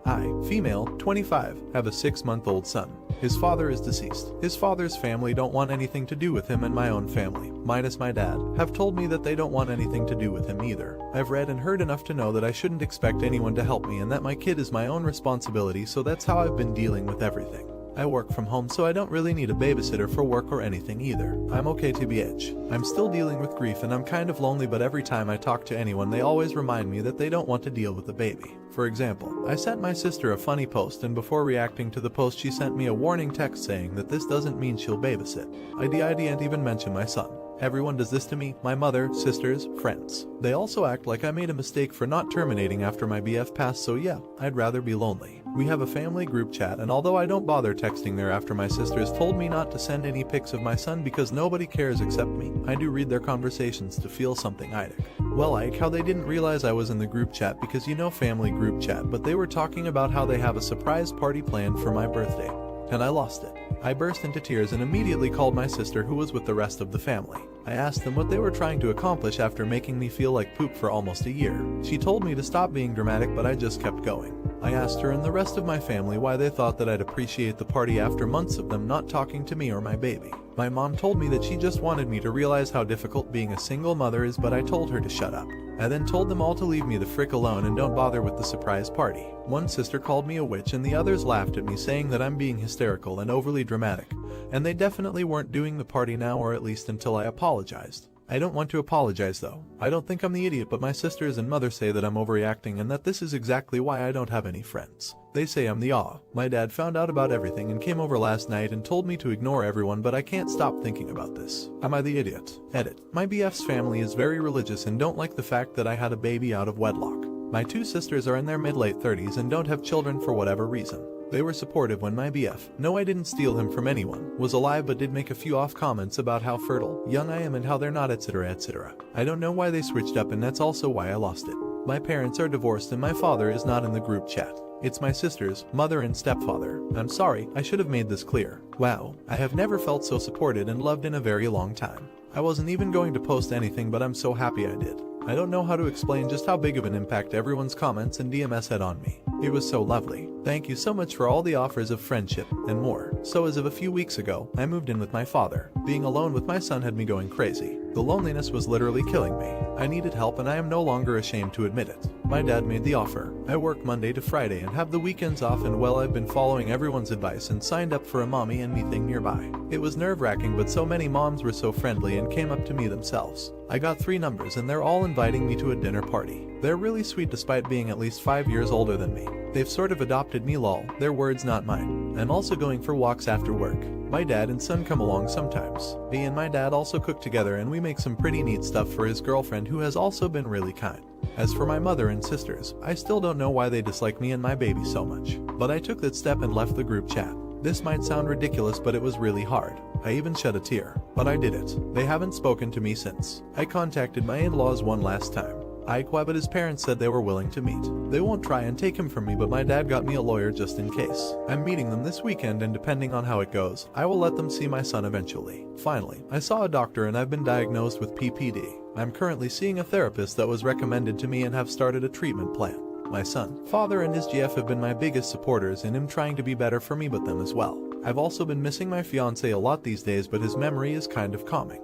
S1: I, female, 25, have a 6-month-old son. His father is deceased. His father's family don't want anything to do with him, and my own family, minus my dad, have told me that they don't want anything to do with him either. I've read and heard enough to know that I shouldn't expect anyone to help me and that my kid is my own responsibility, so that's how I've been dealing with everything. I work from home, so I don't really need a babysitter for work or anything either. I'm okay TBH. I'm still dealing with grief and I'm kind of lonely, but every time I talk to anyone they always remind me that they don't want to deal with the baby. For example, I sent my sister a funny post and before reacting to the post she sent me a warning text saying that this doesn't mean she'll babysit. I didn't even mention my son. Everyone does this to me, my mother, sisters, friends. They also act like I made a mistake for not terminating after my BF passed, so yeah, I'd rather be lonely. We have a family group chat, and although I don't bother texting there after my sisters told me not to send any pics of my son because nobody cares except me, I do read their conversations to feel something AITA. Well, like how they didn't realize I was in the group chat because you know family group chat, but they were talking about how they have a surprise party planned for my birthday. And I lost it. I burst into tears and immediately called my sister who was with the rest of the family. I asked them what they were trying to accomplish after making me feel like poop for almost a year. She told me to stop being dramatic, but I just kept going. I asked her and the rest of my family why they thought that I'd appreciate the party after months of them not talking to me or my baby. My mom told me that she just wanted me to realize how difficult being a single mother is, but I told her to shut up. I then told them all to leave me the frick alone and don't bother with the surprise party. One sister called me a witch and the others laughed at me, saying that I'm being hysterical and overly dramatic, and they definitely weren't doing the party now, or at least until I apologized. I don't want to apologize though. I don't think I'm the idiot, but my sisters and mother say that I'm overreacting and that this is exactly why I don't have any friends. They say I'm the awe. My dad found out about everything and came over last night and told me to ignore everyone, but I can't stop thinking about this. Am I the idiot? Edit. My BF's family is very religious and don't like the fact that I had a baby out of wedlock. My two sisters are in their mid-late 30s and don't have children for whatever reason. They were supportive when my BF, no I didn't steal him from anyone, was alive, but did make a few off comments about how fertile, young I am and how they're not, etc, etc. I don't know why they switched up, and that's also why I lost it. My parents are divorced and my father is not in the group chat. It's my sisters, mother and stepfather. I'm sorry, I should have made this clear. Wow, I have never felt so supported and loved in a very long time. I wasn't even going to post anything, but I'm so happy I did. I don't know how to explain just how big of an impact everyone's comments and DMS had on me. It was so lovely. Thank you so much for all the offers of friendship and more. So as of a few weeks ago, I moved in with my father. Being alone with my son had me going crazy. The loneliness was literally killing me. I needed help and I am no longer ashamed to admit it. My dad made the offer. I work Monday to Friday and have the weekends off, and well, I've been following everyone's advice and signed up for a mommy and me thing nearby. It was nerve-wracking, but so many moms were so friendly and came up to me themselves. I got 3 numbers and they're all inviting me to a dinner party. They're really sweet despite being at least 5 years older than me. They've sort of adopted me, lol. Their words, not mine. I'm also going for walks after work. My dad and son come along sometimes. Me and my dad also cook together and we make some pretty neat stuff for his girlfriend, who has also been really kind. As for my mother and sisters, I still don't know why they dislike me and my baby so much. But I took that step and left the group chat. This might sound ridiculous, but it was really hard. I even shed a tear. But I did it. They haven't spoken to me since. I contacted my in-laws one last time. AITA, but his parents said they were willing to meet. They won't try and take him from me, but my dad got me a lawyer just in case. I'm meeting them this weekend, and depending on how it goes, I will let them see my son eventually. Finally, I saw a doctor and I've been diagnosed with PPD. I'm currently seeing a therapist that was recommended to me and have started a treatment plan. My son, father and his GF have been my biggest supporters in him trying to be better for me, but them as well. I've also been missing my fiance a lot these days, but his memory is kind of calming.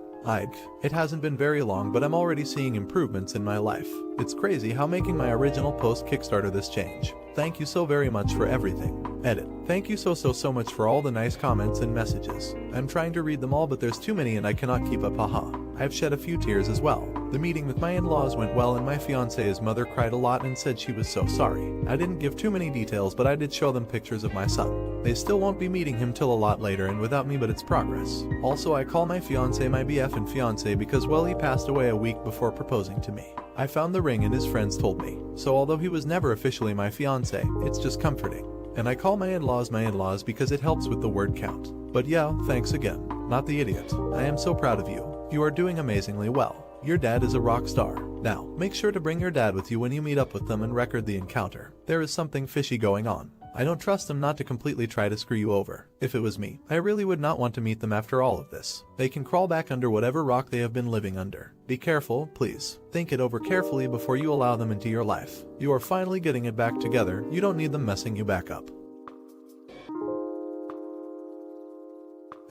S1: It hasn't been very long, but I'm already seeing improvements in my life. It's crazy how making my original post kickstarted this change. Thank you so very much for everything. Edit. Thank you so much for all the nice comments and messages. I'm trying to read them all, but there's too many and I cannot keep up, haha. I've shed a few tears as well. The meeting with my in-laws went well and my fiance's mother cried a lot and said she was so sorry. I didn't give too many details, but I did show them pictures of my son. They still won't be meeting him till a lot later and without me, but it's progress. Also, I call my fiance my BF and fiance because, well, he passed away a week before proposing to me. I found the ring and his friends told me. So although he was never officially my fiance, it's just comforting. And I call my in-laws because it helps with the word count. But yeah, thanks again. Not the idiot. I am so proud of you. You are doing amazingly well. Your dad is a rock star. Now, make sure to bring your dad with you when you meet up with them and record the encounter. There is something fishy going on. I don't trust them not to completely try to screw you over. If it was me, I really would not want to meet them after all of this. They can crawl back under whatever rock they have been living under. Be careful, please. Think it over carefully before you allow them into your life. You are finally getting it back together. You don't need them messing you back up.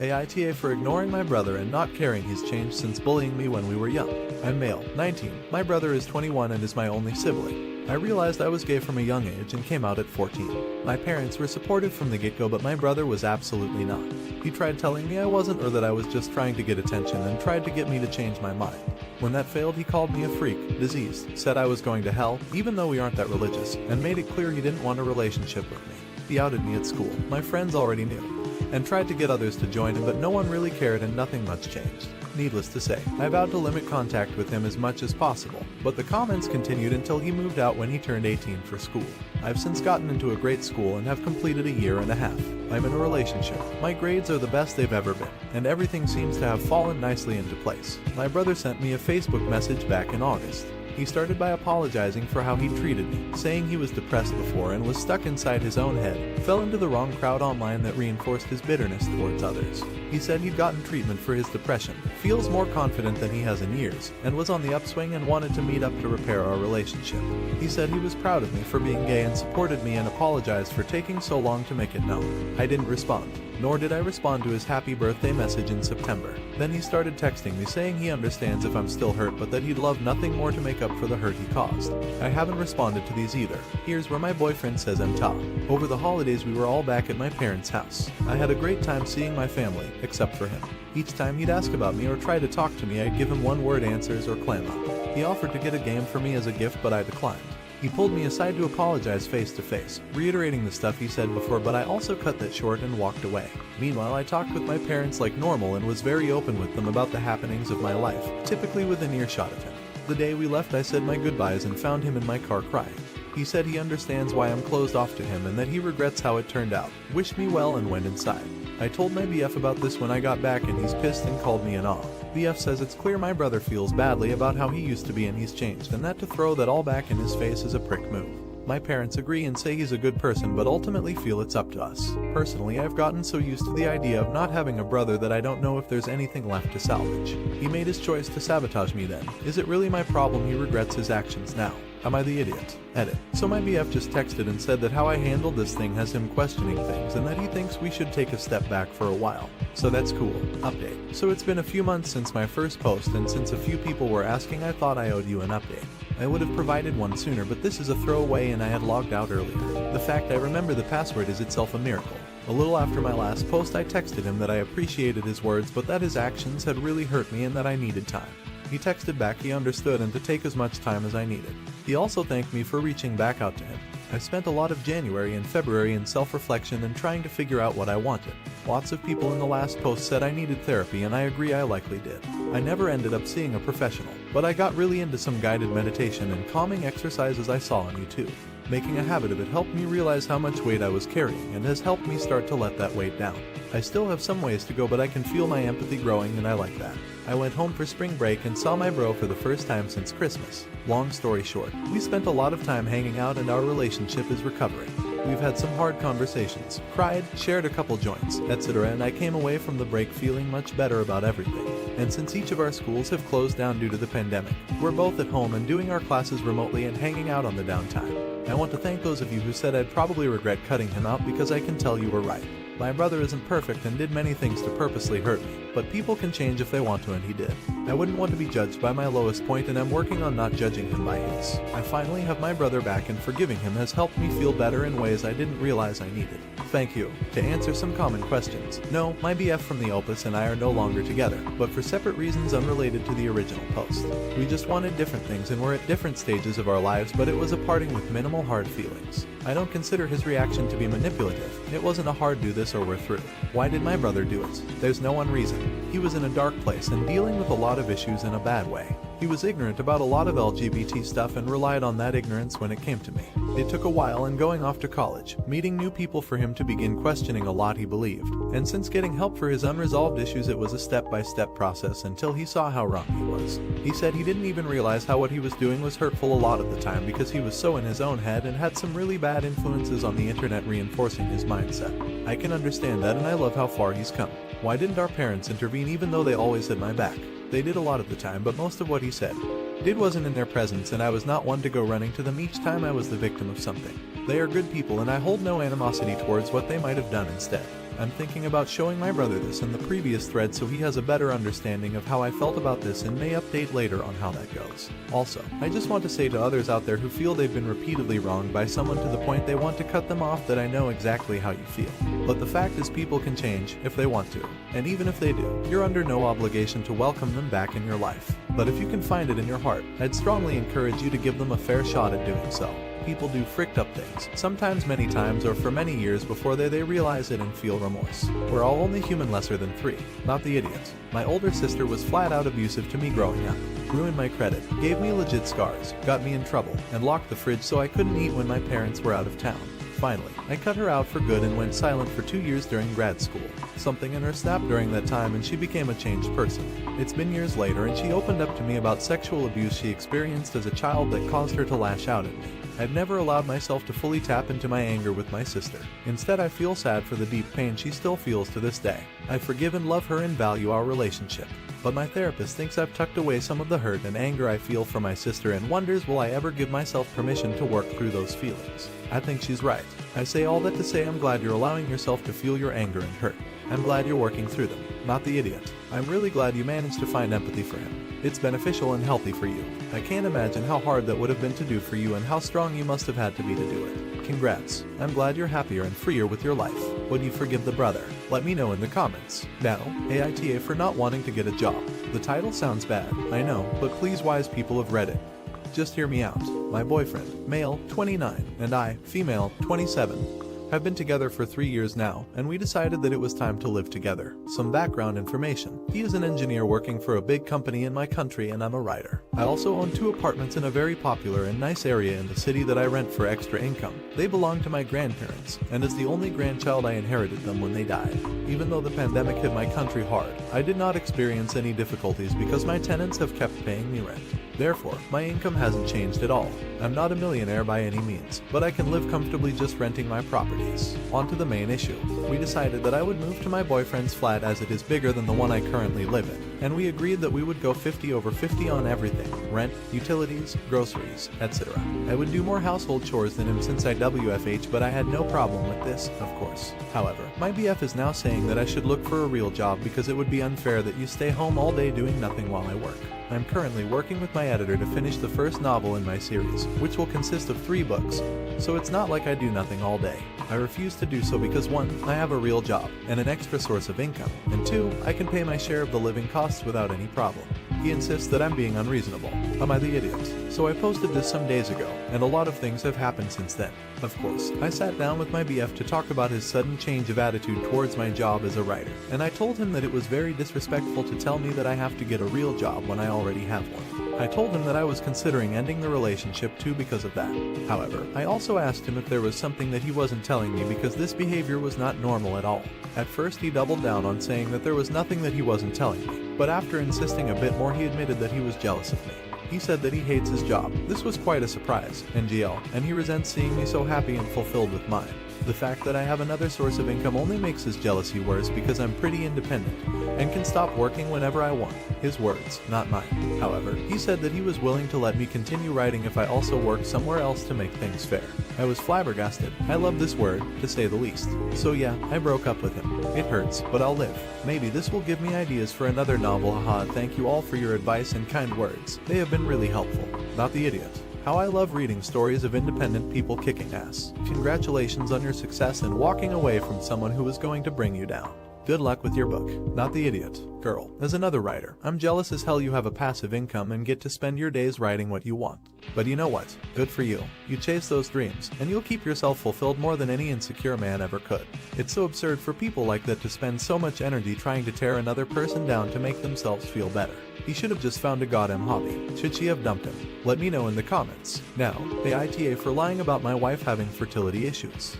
S1: AITA for ignoring my brother and not caring. He's changed since bullying me when we were young. I'm male, 19. My brother is 21 and is my only sibling. I realized I was gay from a young age and came out at 14. My parents were supportive from the get-go, but my brother was absolutely not. He tried telling me I wasn't, or that I was just trying to get attention, and tried to get me to change my mind. When that failed, he called me a freak, diseased, said I was going to hell, even though we aren't that religious, and made it clear he didn't want a relationship with me. He outed me at school. My friends already knew, and tried to get others to join him, but no one really cared and nothing much changed. Needless to say, I vowed to limit contact with him as much as possible, but the comments continued until he moved out when he turned 18 for school. I've since gotten into a great school and have completed a year and a half. I'm in a relationship. My grades are the best they've ever been, and everything seems to have fallen nicely into place. My brother sent me a Facebook message back in August. He started by apologizing for how he treated me, saying he was depressed before and was stuck inside his own head, fell into the wrong crowd online that reinforced his bitterness towards others. He said he'd gotten treatment for his depression, feels more confident than he has in years, and was on the upswing and wanted to meet up to repair our relationship. He said he was proud of me for being gay and supported me and apologized for taking so long to make it known. I didn't respond, nor did I respond to his happy birthday message in September. Then he started texting me saying he understands if I'm still hurt but that he'd love nothing more to make up for the hurt he caused. I haven't responded to these either. Here's where my boyfriend says I'm top. Over the holidays we were all back at my parents' house. I had a great time seeing my family, except for him. Each time he'd ask about me or try to talk to me, I'd give him one-word answers or clam up. He offered to get a game for me as a gift, but I declined. He pulled me aside to apologize face to face, reiterating the stuff he said before, but I also cut that short and walked away. Meanwhile, I talked with my parents like normal and was very open with them about the happenings of my life, typically within earshot of him. The day we left, I said my goodbyes and found him in my car crying. He said he understands why I'm closed off to him and that he regrets how it turned out, wished me well and went inside. I told my BF about this when I got back and he's pissed and called me an aw. BF says it's clear my brother feels badly about how he used to be and he's changed, and that to throw that all back in his face is a prick move. My parents agree and say he's a good person but ultimately feel it's up to us. Personally, I've gotten so used to the idea of not having a brother that I don't know if there's anything left to salvage. He made his choice to sabotage me then. Is it really my problem he regrets his actions now? Am I the idiot? Edit. So my BF just texted and said that how I handled this thing has him questioning things and that he thinks we should take a step back for a while. So that's cool. Update. So it's been a few months since my first post, and since a few people were asking, I thought I owed you an update. I would have provided one sooner, but this is a throwaway and I had logged out earlier. The fact I remember the password is itself a miracle. A little after my last post, I texted him that I appreciated his words but that his actions had really hurt me and that I needed time. He texted back he understood and to take as much time as I needed. He also thanked me for reaching back out to him. I spent a lot of January and February in self-reflection and trying to figure out what I wanted. Lots of people in the last post said I needed therapy, and I agree I likely did. I never ended up seeing a professional, but I got really into some guided meditation and calming exercises I saw on YouTube. Making a habit of it helped me realize how much weight I was carrying and has helped me start to let that weight down. I still have some ways to go, but I can feel my empathy growing and I like that. I went home for spring break and saw my bro for the first time since Christmas. Long story short, we spent a lot of time hanging out and our relationship is recovering. We've had some hard conversations, cried, shared a couple joints, etc., and I came away from the break feeling much better about everything. And since each of our schools have closed down due to the pandemic, we're both at home and doing our classes remotely and hanging out on the downtime. I want to thank those of you who said I'd probably regret cutting him out, because I can tell you were right. My brother isn't perfect and did many things to purposely hurt me, but people can change if they want to, and he did. I wouldn't want to be judged by my lowest point, and I'm working on not judging him by his. I finally have my brother back, and forgiving him has helped me feel better in ways I didn't realize I needed. Thank you. To answer some common questions, no, my BF from the Opus and I are no longer together, but for separate reasons unrelated to the original post. We just wanted different things and we're at different stages of our lives, but it was a parting with minimal hard feelings. I don't consider his reaction to be manipulative. It wasn't a hard do this or we're through. Why did my brother do it? There's no one reason. He was in a dark place and dealing with a lot of issues in a bad way. He was ignorant about a lot of LGBT stuff and relied on that ignorance when it came to me. It took a while and going off to college, meeting new people for him to begin questioning a lot he believed. And since getting help for his unresolved issues, it was a step-by-step process until he saw how wrong he was. He said he didn't even realize how what he was doing was hurtful a lot of the time because he was so in his own head and had some really bad influences on the internet reinforcing his mindset. I can understand that and I love how far he's come. Why didn't our parents intervene even though they always had my back? They did a lot of the time, but most of what he said wasn't in their presence, and I was not one to go running to them each time I was the victim of something. They are good people and I hold no animosity towards what they might have done instead. I'm thinking about showing my brother this in the previous thread so he has a better understanding of how I felt about this and may update later on how that goes. Also, I just want to say to others out there who feel they've been repeatedly wronged by someone to the point they want to cut them off that I know exactly how you feel. But the fact is people can change if they want to, and even if they do, you're under no obligation to welcome them back in your life. But if you can find it in your heart, I'd strongly encourage you to give them a fair shot at doing so. people do fricked up things, sometimes many times or for many years before they realize it and feel remorse. We're all only human lesser than 3, not the idiot. My older sister was flat out abusive to me growing up. Ruined my credit, gave me legit scars, got me in trouble, and locked the fridge so I couldn't eat when my parents were out of town. Finally, I cut her out for good and went silent for 2 years during grad school. Something in her snapped during that time and she became a changed person. It's been years later and she opened up to me about sexual abuse she experienced as a child that caused her to lash out at me. I've never allowed myself to fully tap into my anger with my sister. Instead, I feel sad for the deep pain she still feels to this day. I forgive and love her and value our relationship. But my therapist thinks I've tucked away some of the hurt and anger I feel for my sister and wonders will I ever give myself permission to work through those feelings. I think she's right. I say all that to say I'm glad you're allowing yourself to feel your anger and hurt. I'm glad you're working through them, not the idiot. I'm really glad you managed to find empathy for him. It's beneficial and healthy for you. I can't imagine how hard that would have been to do for you and how strong you must have had to be to do it. Congrats. I'm glad you're happier and freer with your life. Would you forgive the brother? Let me know in the comments. Now, AITA for not wanting to get a job. The title sounds bad, I know, but please wise people have read it. Just hear me out. My boyfriend, male, 29, and I, female, 27. Have been together for 3 years now, and we decided that it was time to live together. Some background information. He is an engineer working for a big company in my country and I'm a writer. I also own 2 apartments in a very popular and nice area in the city that I rent for extra income. They belong to my grandparents, and as the only grandchild I inherited them when they died. Even though the pandemic hit my country hard, I did not experience any difficulties because my tenants have kept paying me rent. Therefore, my income hasn't changed at all. I'm not a millionaire by any means, but I can live comfortably just renting my properties. On to the main issue. We decided that I would move to my boyfriend's flat as it is bigger than the one I currently live in, and we agreed that we would go 50/50 on everything: rent, utilities, groceries, etc. I would do more household chores than him since I WFH, but I had no problem with this, of course. However, my BF is now saying that I should look for a real job because it would be unfair that you stay home all day doing nothing while I work. I'm currently working with my editor to finish the first novel in my series, which will consist of 3 books, so it's not like I do nothing all day. I refuse to do so because 1, I have a real job and an extra source of income, and 2, I can pay my share of the living costs without any problem. He insists that I'm being unreasonable. Am I the idiot? So I posted this some days ago, and a lot of things have happened since then. Of course, I sat down with my BF to talk about his sudden change of attitude towards my job as a writer, and I told him that it was very disrespectful to tell me that I have to get a real job when I already have one. I told him that I was considering ending the relationship too because of that. However, I also asked him if there was something that he wasn't telling me because this behavior was not normal at all. At first he doubled down on saying that there was nothing that he wasn't telling me, but after insisting a bit more he admitted that he was jealous of me. He said that he hates his job. This was quite a surprise, NGL, and he resents seeing me so happy and fulfilled with mine. The fact that I have another source of income only makes his jealousy worse because I'm pretty independent and can stop working whenever I want. His words, not mine. However, he said that he was willing to let me continue writing if I also worked somewhere else to make things fair. I was flabbergasted. I love this word, to say the least. So yeah, I broke up with him. It hurts, but I'll live. Maybe this will give me ideas for another novel. Haha, thank you all for your advice and kind words. They have been really helpful. Not the idiot. How I love reading stories of independent people kicking ass. Congratulations on your success and walking away from someone who was going to bring you down. Good luck with your book. Not the idiot. Girl, as another writer, I'm jealous as hell you have a passive income and get to spend your days writing what you want. But you know what? Good for you. You chase those dreams, and you'll keep yourself fulfilled more than any insecure man ever could. It's so absurd for people like that to spend so much energy trying to tear another person down to make themselves feel better. He should have just found a goddamn hobby. Should she have dumped him? Let me know in the comments. Now, the AITA for lying about my wife having fertility issues.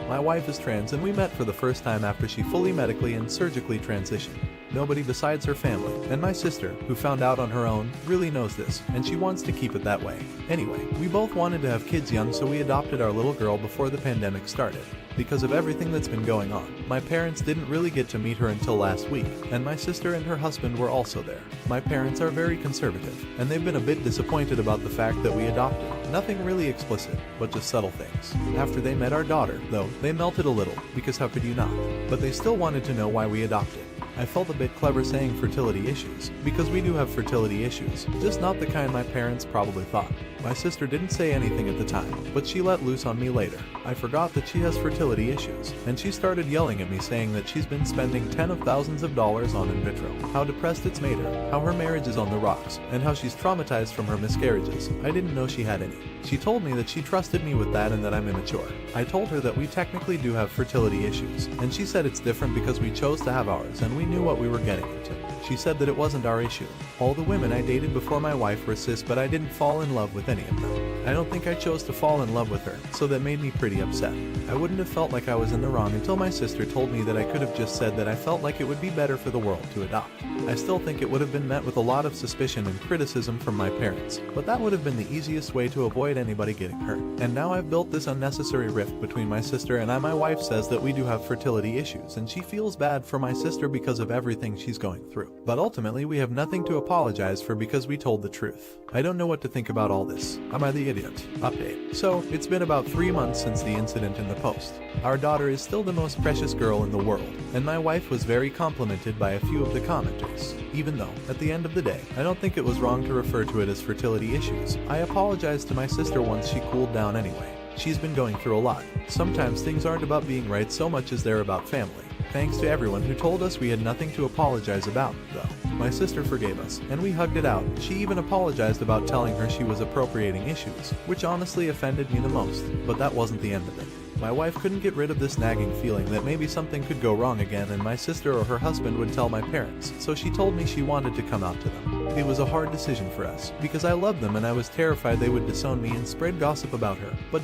S1: My wife is trans and we met for the first time after she fully medically and surgically transitioned. Nobody besides her family, and my sister, who found out on her own, really knows this, and she wants to keep it that way. Anyway, we both wanted to have kids young, so we adopted our little girl before the pandemic started. Because of everything that's been going on, my parents didn't really get to meet her until last week, and my sister and her husband were also there. My parents are very conservative, and they've been a bit disappointed about the fact that we adopted. Nothing really explicit, but just subtle things. After they met our daughter, though, they melted a little, because how could you not? But they still wanted to know why we adopted. I felt a bit clever saying fertility issues, because we do have fertility issues, just not the kind my parents probably thought. My sister didn't say anything at the time, but she let loose on me later. I forgot that she has fertility issues, and she started yelling at me saying that she's been spending tens of thousands of dollars on in vitro, how depressed it's made her, how her marriage is on the rocks, and how she's traumatized from her miscarriages. I didn't know she had any. She told me that she trusted me with that and that I'm immature. I told her that we technically do have fertility issues, and she said it's different because we chose to have ours and we knew what we were getting into. She said that it wasn't our issue. All the women I dated before my wife were cis, but I didn't fall in love with any of them. I don't think I chose to fall in love with her, so that made me pretty upset. I wouldn't have felt like I was in the wrong until my sister told me that I could have just said that I felt like it would be better for the world to adopt. I still think it would have been met with a lot of suspicion and criticism from my parents, but that would have been the easiest way to avoid anybody getting hurt. And now I've built this unnecessary rift between my sister and I. My wife says that we do have fertility issues, and she feels bad for my sister because of everything she's going through. But ultimately, we have nothing to apologize for because we told the truth. I don't know what to think about all this. Am I the idiot? Update. So, it's been about 3 months since the incident in the post. Our daughter is still the most precious girl in the world, and my wife was very complimented by a few of the commenters. Even though, at the end of the day, I don't think it was wrong to refer to it as fertility issues. I apologized to my sister once she cooled down anyway. She's been going through a lot. Sometimes things aren't about being right so much as they're about family. Thanks to everyone who told us we had nothing to apologize about, though. My sister forgave us, and we hugged it out. She even apologized about telling her she was appropriating issues, which honestly offended me the most, but that wasn't the end of it. My wife couldn't get rid of this nagging feeling that maybe something could go wrong again and my sister or her husband would tell my parents, so she told me she wanted to come out to them. It was a hard decision for us, because I loved them and I was terrified they would disown me and spread gossip about her, but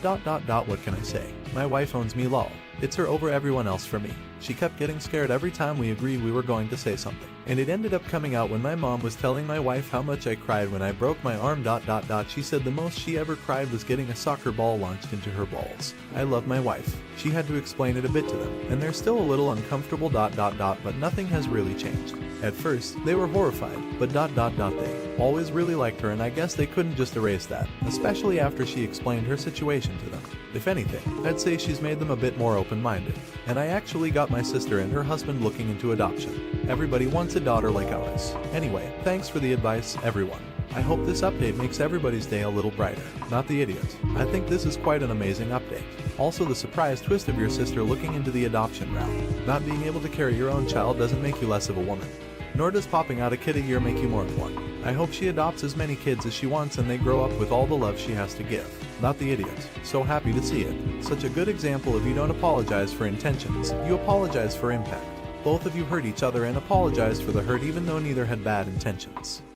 S1: what can I say? My wife owns me lol. It's her over everyone else for me. She kept getting scared every time we agreed we were going to say something. And it ended up coming out when my mom was telling my wife how much I cried when I broke my arm. She said the most she ever cried was getting a soccer ball launched into her balls. I love my wife. She had to explain it a bit to them, and they're still a little uncomfortable. But nothing has really changed. At first, they were horrified, but they always really liked her, and I guess they couldn't just erase that, especially after she explained her situation to them. If anything, I'd say she's made them a bit more open-minded. And I actually got my sister and her husband looking into adoption. Everybody wants a daughter like ours. Anyway, thanks for the advice, everyone. I hope this update makes everybody's day a little brighter. Not the idiot. I think this is quite an amazing update. Also, the surprise twist of your sister looking into the adoption route. Not being able to carry your own child doesn't make you less of a woman. Nor does popping out a kid a year make you more of one. I hope she adopts as many kids as she wants and they grow up with all the love she has to give. Not the idiot. So happy to see it. Such a good example of you don't apologize for intentions, you apologize for impact. Both of you hurt each other and apologized for the hurt even though neither had bad intentions.